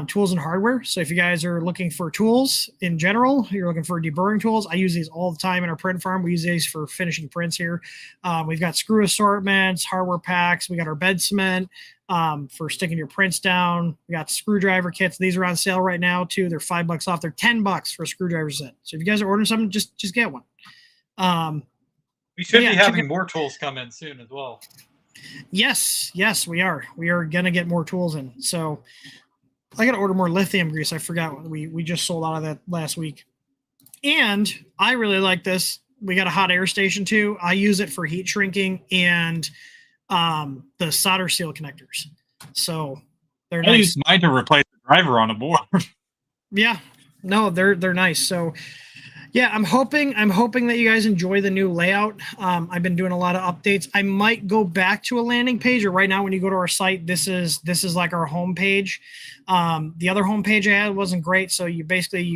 Tools and hardware. So if you guys are looking for tools in general, you're looking for deburring tools, I use these all the time in our print farm. We use these for finishing prints here. We've got screw assortments, hardware packs. We got our bed cement for sticking your prints down. We got screwdriver kits. These are on sale right now too. They're $5 off. They're $10 for a screwdriver set. So if you guys are ordering something, just get one. We should be having more tools come in soon as well. Yes, we are. We are gonna get more tools in. So I got to order more lithium grease. I forgot. We just sold out of that last week. And I really like this. We got a hot air station too. I use it for heat shrinking and the solder seal connectors. So they're nice. I use mine to replace the driver on a board. Yeah. No, they're nice. So yeah, I'm hoping that you guys enjoy the new layout. I've been doing a lot of updates. I might go back to a landing page, or right now when you go to our site, this is like our home page. The other home page I had wasn't great. So you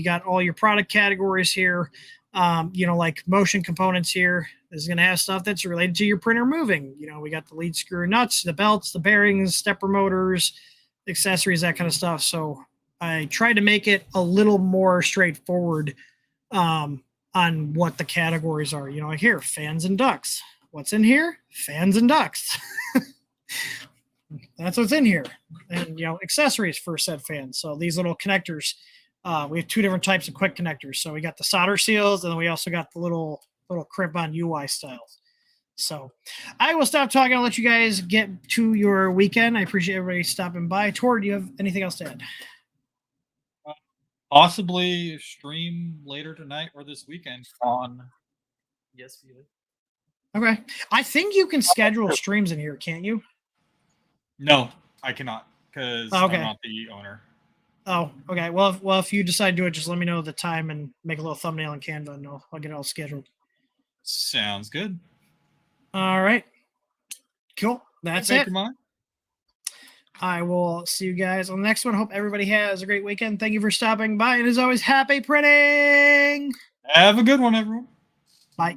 got all your product categories here. Like motion components here. This is going to have stuff that's related to your printer moving. We got the lead screw nuts, the belts, the bearings, stepper motors, accessories, that kind of stuff. So I tried to make it a little more straightforward on what the categories are. Like here, fans and ducts. What's in here? Fans and ducts. That's what's in here. And accessories for said fans. So these little connectors, we have 2 different types of quick connectors. So we got the solder seals, and then we also got the little crimp on UI styles. So I will stop talking. I'll let you guys get to your weekend. I appreciate everybody stopping by. Tor, do you have anything else to add? Possibly stream later tonight or this weekend on ESPN. Okay. I think you can schedule streams in here, can't you? No, I cannot because Okay. I'm not the owner. Oh, okay. Well, if you decide to do it, just let me know the time and make a little thumbnail in Canva, and I'll get it all scheduled. Sounds good. All right. Cool. That's it. I will see you guys on the next one. Hope everybody has a great weekend. Thank you for stopping by. And as always, happy printing. Have a good one, everyone. Bye.